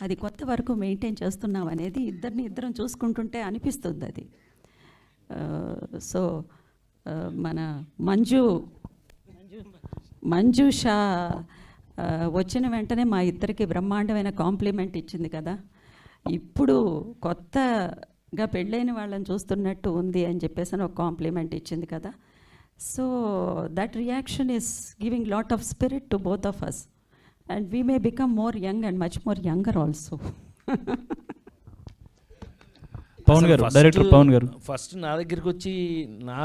Speaker 3: అది కొంతవరకు మెయింటైన్ చేస్తున్నాం అనేది ఇద్దరం చూసుకుంటుంటే అనిపిస్తుంది అది. సో మన మంజుషా వచ్చిన వెంటనే మా ఇద్దరికి బ్రహ్మాండమైన కాంప్లిమెంట్ ఇచ్చింది కదా. ఇప్పుడు కొత్త గా పెళ్ళైన వాళ్ళని చూస్తున్నట్టు ఉంది అని చెప్పేసి అని ఒక కాంప్లిమెంట్ ఇచ్చింది కదా. So that reaction is giving lot of spirit to both of us and we may become more young and much more younger also.
Speaker 9: Pavan గారు, డైరెక్టర్ పవన్ గారు
Speaker 1: ఫస్ట్ నా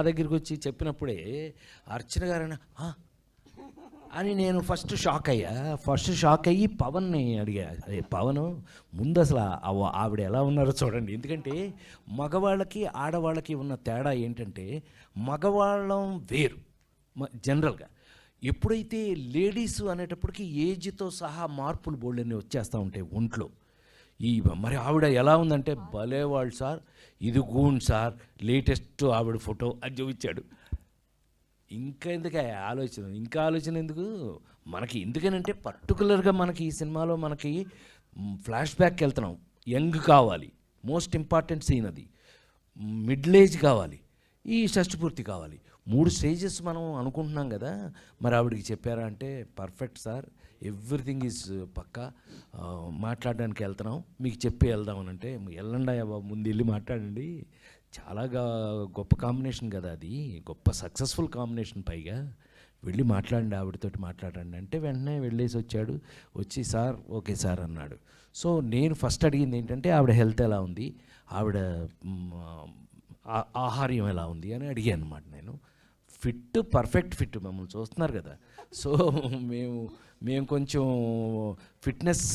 Speaker 1: దగ్గరికి వచ్చి చెప్పినప్పుడే అర్చన గారు అని నేను ఫస్ట్ షాక్ అయ్యి పవన్ని అడిగా, అదే పవన్ ముందు అసలు ఆవిడ ఎలా ఉన్నారో చూడండి. ఎందుకంటే మగవాళ్ళకి ఆడవాళ్ళకి ఉన్న తేడా ఏంటంటే మగవాళ్ళం వేరు జనరల్గా. ఎప్పుడైతే లేడీస్ అనేటప్పటికి ఏజ్తో సహా మార్పులు బోల్డన్ని వచ్చేస్తూ ఉంటాయి ఒంట్లో. మరి ఆవిడ ఎలా ఉందంటే భలేవాళ్ళు సార్, ఇది గూన్ సార్, లేటెస్ట్ ఆవిడ ఫోటో అని చూపించాడు. ఇంకా ఆలోచన ఎందుకు మనకి, ఎందుకనంటే పర్టికులర్గా మనకి ఈ సినిమాలో మనకి ఫ్లాష్ బ్యాక్కి వెళ్తున్నాం. యంగ్ కావాలి, మోస్ట్ ఇంపార్టెంట్ సీన్ అది, మిడిల్ ఏజ్ కావాలి, ఈ షష్ఠపూర్తి కావాలి, 3 స్టేజెస్ మనం అనుకుంటున్నాం కదా. మరి ఆవిడకి చెప్పారా అంటే పర్ఫెక్ట్ సార్, ఎవ్రీథింగ్ ఈజ్ పక్కా, మాట్లాడడానికి వెళ్తున్నాం, మీకు చెప్పి వెళ్దామని అంటే వెళ్ళండి అయ్యా బాబు, ముందు వెళ్ళి మాట్లాడండి, చాలా గొప్ప కాంబినేషన్ కదా అది, గొప్ప సక్సెస్ఫుల్ కాంబినేషన్, పైగా వెళ్ళి మాట్లాడండి, ఆవిడతోటి మాట్లాడండి అంటే వెంటనే వెళ్ళేసి వచ్చి సార్ ఓకే సార్ అన్నాడు. సో నేను ఫస్ట్ అడిగింది ఏంటంటే ఆవిడ హెల్త్ ఎలా ఉంది, ఆవిడ ఆహార్యం ఎలా ఉంది అని అడిగాను అనమాట. నేను పర్ఫెక్ట్ ఫిట్, మమ్మల్ని చూస్తున్నారు కదా. సో మేము కొంచెం ఫిట్నెస్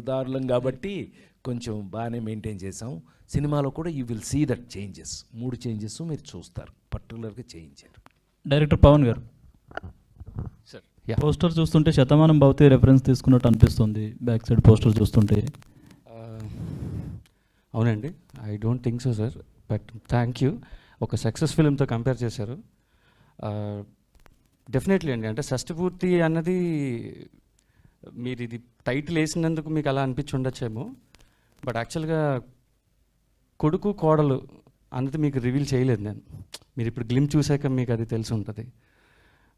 Speaker 1: దారులం కాబట్టి కొంచెం బాగానే మెయింటైన్ చేసాం. సినిమాలో కూడా you will see that changes, 3 changes మీరు చూస్తారు, పర్టికులర్గా చేయించారు.
Speaker 9: డైరెక్టర్ పవన్ గారు,
Speaker 2: సార్
Speaker 9: పోస్టర్ చూస్తుంటే శతమానం భవతి రెఫరెన్స్ తీసుకున్నట్టు అనిపిస్తుంది బ్యాక్ సైడ్ పోస్టర్ చూస్తుంటే.
Speaker 10: అవునండి, I don't think so sir, but thank you. ఒక సక్సెస్ ఫిల్మ్తో కంపేర్ చేశారు. డెఫినెట్లీ అండి, అంటే షష్ఠపూర్తి అన్నది మీరు ఇది టైటిల్ వేసినందుకు మీకు అలా అనిపించి ఉండొచ్చేమో, బట్ యాక్చువల్గా కొడుకు కోడలు అన్నది మీకు రివీల్ చేయలేదు నేను. మీరు ఇప్పుడు గ్లిమ్ చూసాక మీకు అది తెలిసి ఉంటుంది.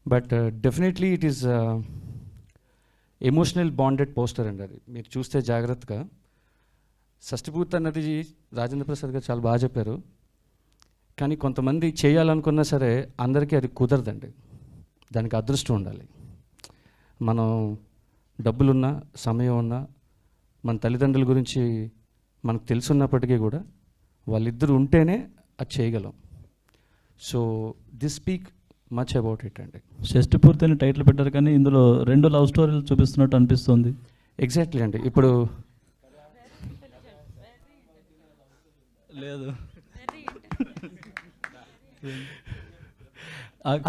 Speaker 10: But definitely it is emotional bonded poster అండి. అది మీరు చూస్తే జాగ్రత్తగా. షష్ఠపూర్తి అన్నది రాజేంద్ర ప్రసాద్ గారు చాలా బాగా చెప్పారు. కానీ కొంతమంది చేయాలనుకున్నా సరే అందరికీ అది కుదరదండి. దానికి అదృష్టం ఉండాలి. మనం డబ్బులున్నా, సమయం ఉన్నా, మన తల్లిదండ్రుల గురించి మనకు తెలుసున్నప్పటికీ కూడా వాళ్ళిద్దరు ఉంటేనే అది చేయగలం. So this speak much about it అండి.
Speaker 9: షష్ఠపూర్తి అని టైటిల్ పెట్టారు కానీ ఇందులో 2 లవ్ స్టోరీలు చూపిస్తున్నట్టు అనిపిస్తుంది.
Speaker 10: ఎగ్జాక్ట్లీ అండి. ఇప్పుడు
Speaker 9: లేదు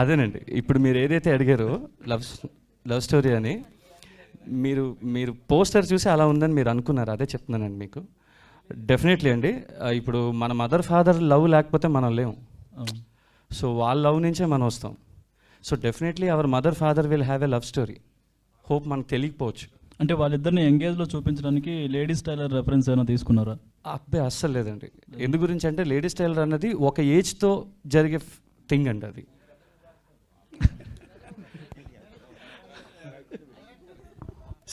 Speaker 10: అదేనండి, ఇప్పుడు మీరు ఏదైతే అడిగారో లవ్ స్టోరీ అని, మీరు పోస్టర్ చూసి అలా ఉందని మీరు అనుకున్నారు. అదే చెప్తున్నానండి మీకు. డెఫినెట్లీ అండి, ఇప్పుడు మన మదర్ ఫాదర్ లవ్ లేకపోతే మనం లేము. సో వాళ్ళ లవ్ నుంచే మనం వస్తాం. So definitely our mother father will have a love story. Hope మనకు తెలియకపోవచ్చు.
Speaker 9: అంటే వాళ్ళిద్దరిని ఎంగేజ్లో చూపించడానికి లేడీస్ టైలర్ రెఫరెన్స్ ఏమైనా తీసుకున్నారా?
Speaker 10: అబ్బే అస్సలు లేదండి. ఎందు గురించి అంటే లేడీస్ టైలర్ అన్నది ఒక ఏజ్తో జరిగే థింగ్ అండి. అది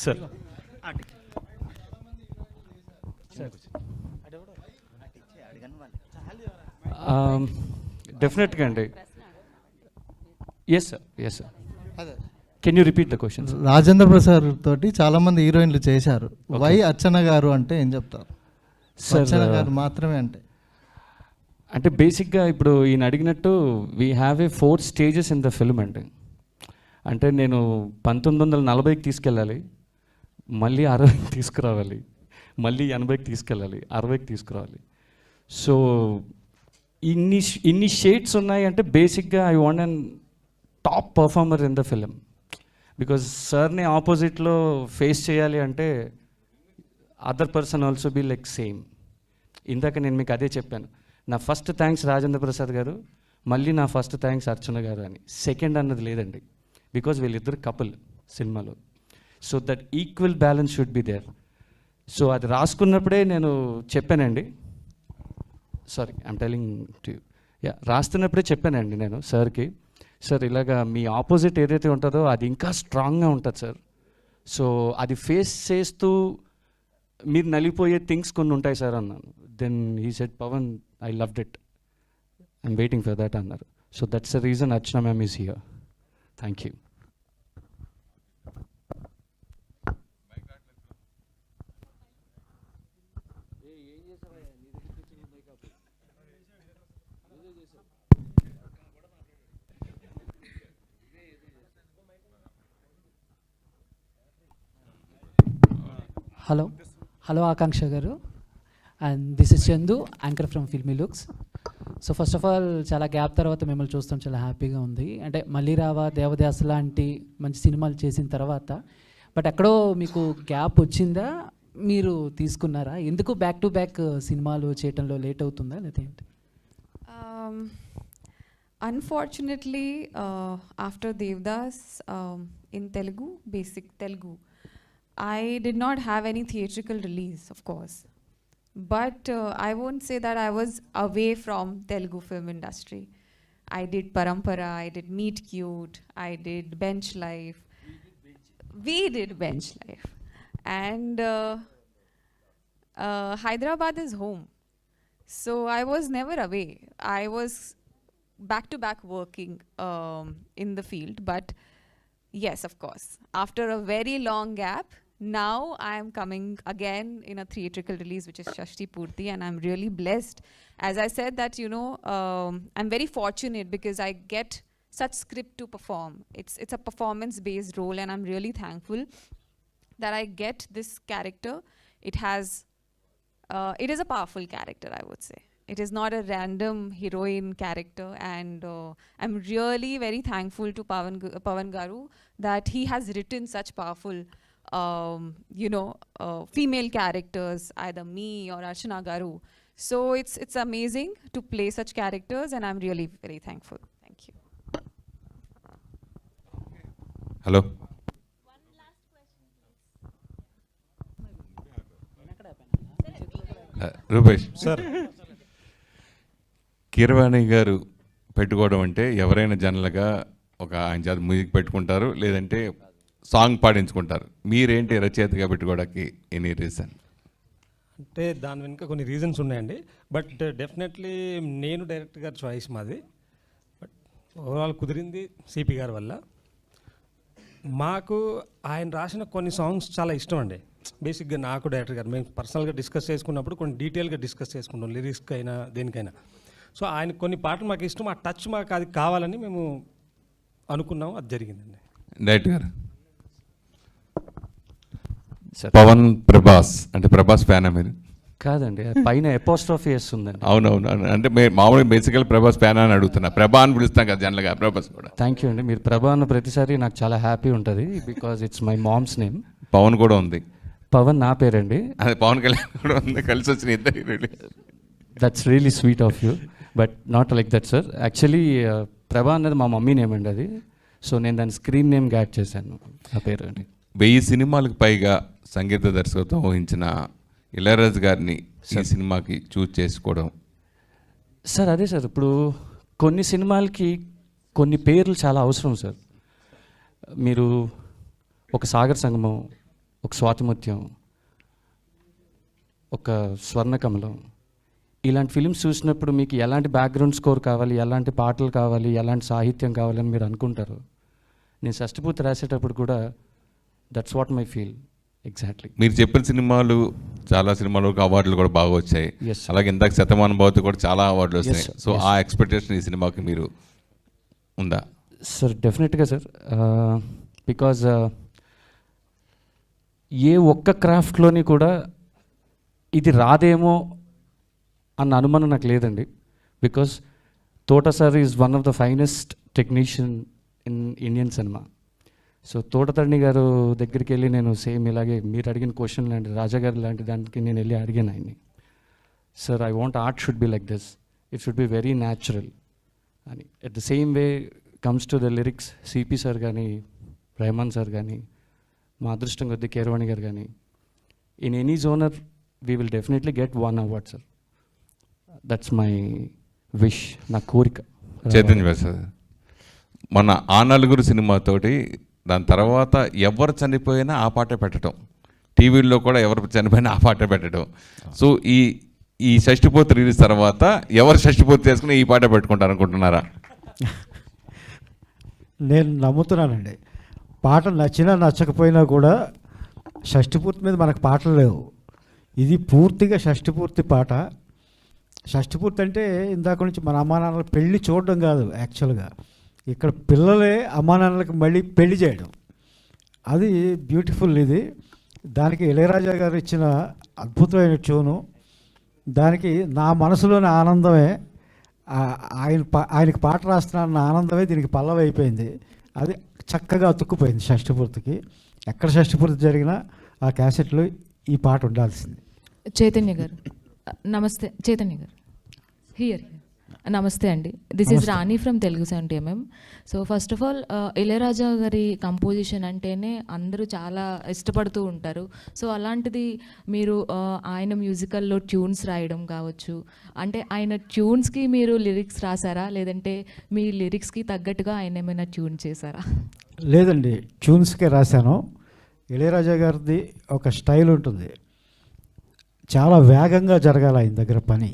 Speaker 10: సార్ డెఫినెట్గా అండి. Yes sir. Can you repeat the question?
Speaker 11: Rajendra Prasad తోటి చాలా మంది హీరోయిన్లు చేశారు. వై అర్చన గారు అంటే ఏం చెప్తారు? అర్చన గారు మాత్రమే
Speaker 10: అంటే బేసిక్గా ఇప్పుడు ఈయన అడిగినట్టు we have a 4 stages in the film అండి. అంటే నేను 1940కి తీసుకెళ్ళాలి, మళ్ళీ 60కి తీసుకురావాలి, మళ్ళీ 80కి తీసుకెళ్ళాలి, 60కి తీసుకురావాలి. సో ఇన్ని షేడ్స్ ఉన్నాయి. అంటే బేసిక్గా I want an top performer in the film. Because సార్ని ఆపోజిట్లో ఫేస్ చేయాలి అంటే other person also be like same. ఇందాక నేను మీకు అదే చెప్పాను, నా ఫస్ట్ థ్యాంక్స్ రాజేంద్ర ప్రసాద్ గారు, మళ్ళీ నా ఫస్ట్ థ్యాంక్స్ అర్చన గారు అని. సెకండ్ అన్నది లేదండి, బికాజ్ వీళ్ళిద్దరు కపుల్ సినిమాలో. So that equal balance should be there. So అది రాసుకున్నప్పుడే నేను చెప్పానండి. Sorry I'm telling to you. రాస్తున్నప్పుడే చెప్పానండి నేను సార్కి, సార్ ఇలాగా మీ ఆపోజిట్ ఏదైతే ఉంటుందో అది ఇంకా స్ట్రాంగ్గా ఉంటుంది సార్. సో అది ఫేస్ చేస్తూ మీరు నలిగిపోయే థింగ్స్ కొన్ని ఉంటాయి సార్ అన్నాను. Then he said Pavan I loved it, I'm waiting for that అన్నారు. So that's the reason Archana ma'am is here. Thank you.
Speaker 12: Hello Akanksha గారు, and this is Chandu, anchor from Filmy Looks. So first of all చాలా గ్యాప్ తర్వాత మిమ్మల్ని చూస్తాం, చాలా హ్యాపీగా ఉంది. అంటే మళ్ళీ రావా, దేవదాస్ లాంటి మంచి సినిమాలు చేసిన తర్వాత బట్ ఎక్కడో మీకు గ్యాప్ వచ్చిందా, మీరు తీసుకున్నారా? ఎందుకు బ్యాక్ టు బ్యాక్ సినిమాలు చేయటంలో లేట్ అవుతుందా లేదా ఏంటి?
Speaker 13: Unfortunately, after Devdas, in Telugu, basic Telugu, I did not have any theatrical release, of course. But I won't say that I was away from Telugu film industry. I did Parampara, I did Meet Cute, I did Bench Life. We did Bench Life. And Hyderabad is home. So I was never away. I was back to back working in the field. But yes, of course, after a very long gap, now I am coming again in a theatrical release, which is Shashti Purti, and I'm really blessed. As I said that, you know, I'm very fortunate because I get such script to perform. It's a performance-based role, and I'm really thankful that I get this character. It is a powerful character, I would say. It is not a random heroine character, and I'm really very thankful to Pavan Garu that he has written such powerful female characters, either me or Archana Garu. So it's amazing to play such characters, and I'm really very thankful. Thank you.
Speaker 2: Hello, Rupesh
Speaker 7: sir,
Speaker 2: Keeravani గారు పెట్టుకోవడం అంటే ఎవరైనా జనరల్గా ఒక ఆయన చేత మ్యూజిక్ పెట్టుకుంటారు, లేదంటే సాంగ్ పాడించుకుంటారు. మీరేంటి రచయితగా పెట్టుకోవడానికి ఎనీ రీజన్?
Speaker 7: అంటే దాని వెనుక కొన్ని రీజన్స్ ఉన్నాయండి. బట్ డెఫినెట్లీ నేను డైరెక్టర్ గారి చాయిస్ మాది. బట్ ఓవరాల్ కుదిరింది సిపి గారి వల్ల. మాకు ఆయన రాసిన కొన్ని సాంగ్స్ చాలా ఇష్టం అండి. బేసిక్గా నాకు డైరెక్టర్ గారు మేము పర్సనల్గా డిస్కస్ చేసుకున్నప్పుడు కొన్ని డీటెయిల్గా డిస్కస్ చేసుకుంటాం, లిరిక్స్కి అయినా దేనికైనా. సో ఆయన కొన్ని పాటలు మాకు ఇష్టం, ఆ టచ్ మాకు అది కావాలని మేము అనుకున్నాం, అది జరిగిందండి.
Speaker 2: డైరెక్టర్ గారు, పవన్ ప్రభాస్ అంటే ప్రభాస్ ఫ్యానా మీరు?
Speaker 10: కాదండి, పైన ఎపోస్ట్రోఫీ ఉందండి.
Speaker 2: అవునవును, అంటే మామూలుగా బేసికల్ ప్రభాస్ ఫ్యానా అని అడుగుతున్నా. ప్రభా అని పిలుస్తాం కదా జనరల్గా, ప్రభాస్ కూడా.
Speaker 10: థ్యాంక్ యూ అండి. మీరు ప్రభా అన్న ప్రతిసారి నాకు చాలా హ్యాపీ ఉంటుంది, because it's my mom's name.
Speaker 2: Pavan కూడా ఉంది.
Speaker 10: పవన్ నా పేరండి.
Speaker 2: అదే పవన్ కళ్యాణ్ కూడా ఉంది, కలిసి వచ్చిన ఇద్దరు.
Speaker 10: That's really sweet of you, but not like that sir. Actually ప్రభా అన్నది మా మమ్మీ నేమ్ అండి అది. సో నేను దాని స్క్రీన్ నేమ్గా యాడ్ చేశాను ఆ పేరు అండి.
Speaker 2: 1000 సినిమాలకు పైగా సంగీత దర్శకత్వం వహించిన ఇళయరాజా గారిని ఈ సినిమాకి చూజ్ చేసుకోవడం?
Speaker 10: సార్ అదే సార్, ఇప్పుడు కొన్ని సినిమాలకి కొన్ని పేర్లు చాలా అవసరం సార్. మీరు ఒక సాగర్ సంగమం, ఒక స్వాతిముత్యం, ఒక స్వర్ణకమలం, ఇలాంటి ఫిలిమ్స్ చూసినప్పుడు మీకు ఎలాంటి బ్యాక్గ్రౌండ్ స్కోర్ కావాలి, ఎలాంటి పాటలు కావాలి, ఎలాంటి సాహిత్యం కావాలని మీరు అనుకుంటారు. నేను షష్టిపూర్తి రాసేటప్పుడు కూడా that's what my feel exactly.
Speaker 2: మీరు చెప్పిన సినిమాలు చాలా సినిమాలకు అవార్డులు కూడా బాగా వచ్చాయి. అలాగే ఇందాక శతమానం భవతి కూడా చాలా అవార్డులు వస్తాయి. సో ఆ ఎక్స్పెక్టేషన్ ఈ సినిమాకి మీరు ఉందా?
Speaker 10: సార్ డెఫినెట్గా సార్, బికాజ్ ఏ ఒక్క క్రాఫ్ట్లోని కూడా ఇది రాదేమో అన్న అనుమానం నాకు లేదండి. బికాజ్ తోట sir is one of the finest technician in Indian cinema. So Thota Tharani గారు దగ్గరికి వెళ్ళి నేను సేమ్ ఇలాగే మీరు అడిగిన క్వశ్చన్ లాంటి రాజా గారు లాంటి దానికి నేను వెళ్ళి అడిగాను ఆయన్ని, sir I want art should be like this, it should be very natural అని. At the same way comes to the lyrics, CP sir కానీ రెహమాన్ సార్ కానీ మా అదృష్టం కొద్ది కీరవాణి గారు కానీ, in any genre we will definitely get 1 award sir. That's my wish, నా కోరిక.
Speaker 2: చైతన్య సార్, మన ఆ నలుగురు సినిమాతోటి దాని తర్వాత ఎవరు చనిపోయినా ఆ పాటే పెట్టడం, టీవీల్లో కూడా ఎవరు చనిపోయినా ఆ పాట పెట్టడం. సో ఈ షష్టిపూర్తి రిలీజ్ తర్వాత ఎవరు షష్టిపూర్తి చేసుకుని ఈ పాట పెట్టుకుంటారు అనుకుంటున్నారా?
Speaker 14: నేను నమ్ముతున్నానండి, పాట నచ్చినా నచ్చకపోయినా కూడా షష్టిపూర్తి మీద మనకు పాటలు లేవు. ఇది పూర్తిగా షష్టిపూర్తి పాట. షష్టిపూర్తి అంటే ఇందాక నుంచి మన అమ్మానాన్నల పెళ్ళి చూడడం కాదు, యాక్చువల్గా ఇక్కడ పిల్లలే అమ్మానాన్నలకి మళ్ళీ పెళ్లి చేయడం, అది బ్యూటిఫుల్. ఇది దానికి ఇళయరాజా గారు ఇచ్చిన అద్భుతమైన ట్యూను, దానికి నా మనసులోని ఆనందమే, ఆయనకి పాట రాస్తున్న ఆనందమే దీనికి పల్లవి అయిపోయింది. అది చక్కగా అతుక్కుపోయింది షష్టిపూర్తికి. ఎక్కడ షష్టిపూర్తి జరిగినా ఆ క్యాసెట్లో ఈ పాట ఉండాల్సింది.
Speaker 15: చైతన్య గారు నమస్తే. చైతన్య గారు హియర్. నమస్తే అండి, this is Rani from Telugu 70mm. So first of all Ilaiyaraaja గారి కంపోజిషన్ అంటేనే అందరూ చాలా ఇష్టపడుతూ ఉంటారు. సో అలాంటిది మీరు ఆయన మ్యూజికల్లో ట్యూన్స్ రాయడం కావచ్చు, అంటే ఆయన ట్యూన్స్కి మీరు లిరిక్స్ రాసారా, లేదంటే మీ లిరిక్స్కి తగ్గట్టుగా ఆయన ఏమైనా ట్యూన్ చేశారా?
Speaker 14: లేదండి, ట్యూన్స్కే రాశాను. ఇళయరాజా గారిది ఒక స్టైల్ ఉంటుంది, చాలా వేగంగా జరగాలి ఆయన దగ్గర పని,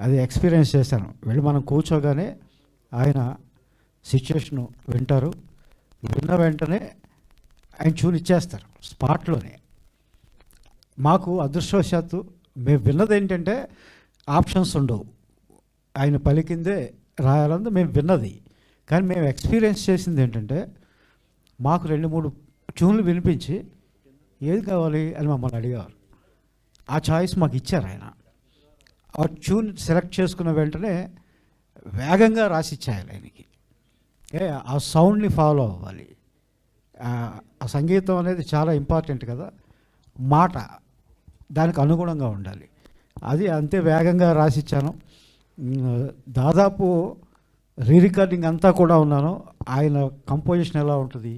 Speaker 14: అది ఎక్స్పీరియన్స్ చేశాను. వెళ్ళి మనం కూర్చోగానే ఆయన సిచ్యుయేషను వింటారు, విన్న వెంటనే ఆయన ట్యూన్ ఇచ్చేస్తారు స్పాట్లోనే. మాకు అదృష్టవశాత్తు మేము విన్నది ఏంటంటే ఆప్షన్స్ ఉండవు, ఆయన పలికిందే రాయాలంటే మేము విన్నది. కానీ మేము ఎక్స్పీరియన్స్ చేసింది ఏంటంటే మాకు 2-3 ట్యూన్లు వినిపించి ఏది కావాలి అని మమ్మల్ని అడిగారు. ఆ చాయిస్ మాకు ఇచ్చారు ఆయన. ఆ ట్యూన్ సెలెక్ట్ చేసుకున్న వెంటనే వేగంగా రాసిచ్చేయాలి ఆయనకి. ఆ సౌండ్ని ఫాలో అవ్వాలి. ఆ సంగీతం అనేది చాలా ఇంపార్టెంట్ కదా, మాట దానికి అనుగుణంగా ఉండాలి. అది అంతే వేగంగా రాసిచ్చాను. దాదాపు రికార్డింగ్ అంతా కూడా ఉన్నాను. ఆయన కంపోజిషన్ ఎలా ఉంటుంది,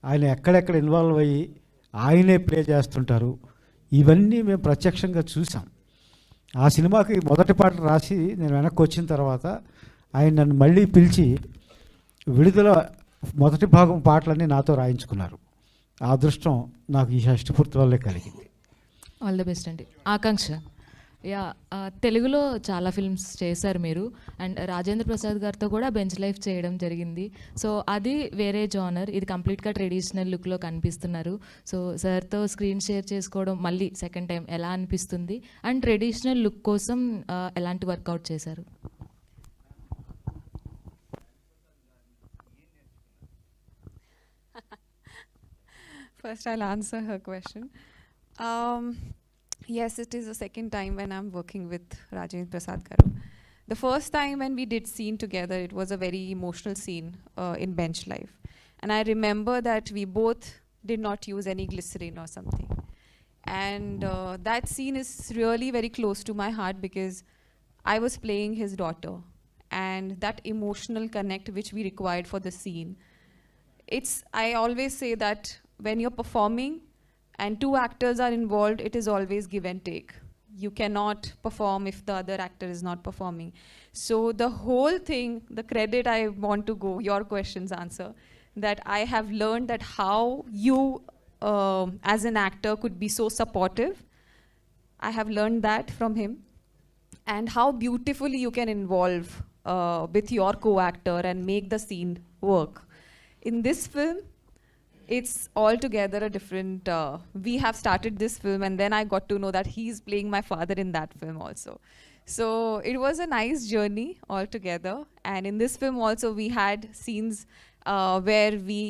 Speaker 14: ఆయన ఎక్కడెక్కడ ఇన్వాల్వ్ అయ్యి ఆయనే ప్లే చేస్తుంటారు, ఇవన్నీ మేము ప్రత్యక్షంగా చూసాం. ఆ సినిమాకి మొదటి పాట రాసి నేను వెనక్కి వచ్చిన తర్వాత ఆయన నన్ను మళ్ళీ పిలిచి విడుదల మొదటి భాగం పాటలన్నీ నాతో రాయించుకున్నారు. ఆ అదృష్టం నాకు ఈ షష్టిపూర్తి వల్లే కలిగింది.
Speaker 15: ఆల్ ది బెస్ట్ అండి. ఆకాంక్ష. యా, తెలుగులో చాలా ఫిల్మ్స్ చేశారు మీరు, అండ్ రాజేంద్ర ప్రసాద్ గారితో కూడా బెంచ్ లైఫ్ చేయడం జరిగింది. సో అది వేరే జానర్, ఇది కంప్లీట్గా ట్రెడిషనల్ లుక్లో కనిపిస్తున్నారు. సో సార్తో స్క్రీన్ షేర్ చేసుకోవడం మళ్ళీ సెకండ్ టైం ఎలా అనిపిస్తుంది, అండ్ ట్రెడిషనల్ లుక్ కోసం ఎలాంటి వర్కౌట్ చేశారు?
Speaker 13: First, I'll answer her question. Yes, it is the second time when I'm working with Rajendra Prasad Garu. The first time when we did scene together, it was a very emotional scene in Bench Life. And I remember that we both did not use any glycerin or something. And that scene is really very close to my heart because I was playing his daughter. And that emotional connect which we required for the scene. I always say that when you're performing and 2 actors are involved, it is always give and take. You cannot perform if the other actor is not performing. So the whole thing, the credit I want to go, your questions answer, that I have learned that how you as an actor could be so supportive. I have learned that from him. And how beautifully you can involve with your co-actor and make the scene work. In this film, it's altogether a different, we have started this film and then I got to know that he's playing my father in that film also. So it was a nice journey altogether. And in this film also we had scenes where we,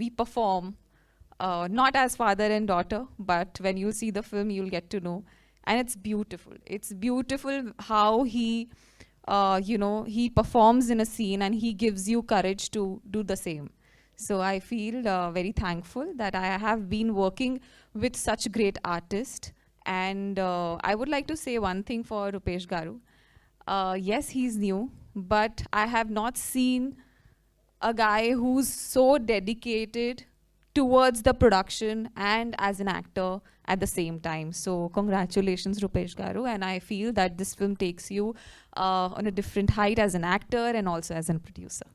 Speaker 13: we perform not as father and daughter, but when you see the film, you'll get to know. And it's beautiful. It's beautiful how he, he performs in a scene and he gives you courage to do the same. So I feel very thankful that I have been working with such great artists. And I would like to say one thing for Rupesh Garu. Yes, he's new, but I have not seen a guy who's so dedicated towards the production and as an actor at the same time. So congratulations, Rupesh Garu. And I feel that this film takes you on a different height as an actor and also as a producer.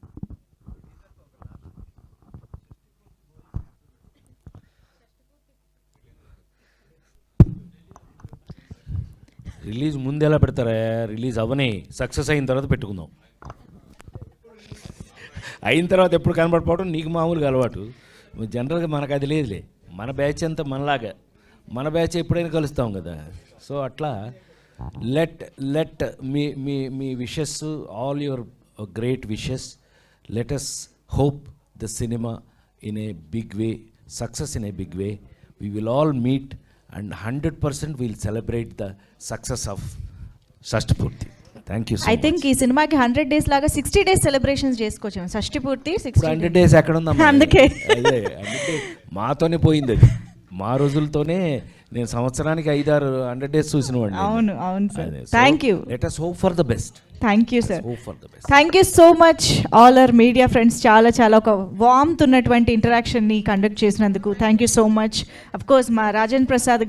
Speaker 1: Release ముందు ఎలా పెడతారా? రిలీజ్ అవనే సక్సెస్ అయిన తర్వాత పెట్టుకుందాం. అయిన తర్వాత ఎప్పుడు కనబడిపోవడం నీకు మామూలుగా అలవాటు. జనరల్గా మనకు అది లేదులే. మన బ్యాచ్ అంతా మనలాగా, మన బ్యాచ్ ఎప్పుడైనా కలుస్తాం కదా. సో అట్లా let me wishes, all your great wishes, let us hope the cinema in a big way, success in a big way. We will all meet and 100% we'll celebrate the success of Shashti Purti. Thank you so
Speaker 16: I
Speaker 1: much.
Speaker 16: Think ఈ సినిమాకి 100 days లాగా 60 days సెలబ్రేషన్స్ చేసుకోవచ్చు. షష్ఠి పూర్తి
Speaker 1: ఇప్పుడు
Speaker 16: 60
Speaker 1: 100 days ఎక్కడ ఉందమ్మా?
Speaker 16: అందుకే.
Speaker 1: అదే 100 days మాతోనే పోయింది అది. మా రోజులతోనే నేను సంవత్సరానికి 5-6 days చూసిన వాడిని.
Speaker 16: అవును sir. Thank you.
Speaker 1: Let us hope for the best.
Speaker 16: Thank you sir.
Speaker 1: Hope for the best.
Speaker 16: Thank you so much all our media friends. చాలా ఒక వార్మ్త్ ఉన్నటువంటి ఇంటరాక్షన్ని కండక్ట్ చేసినందుకు thank you so much. Of course మా రాజేంద్ర ప్రసాద్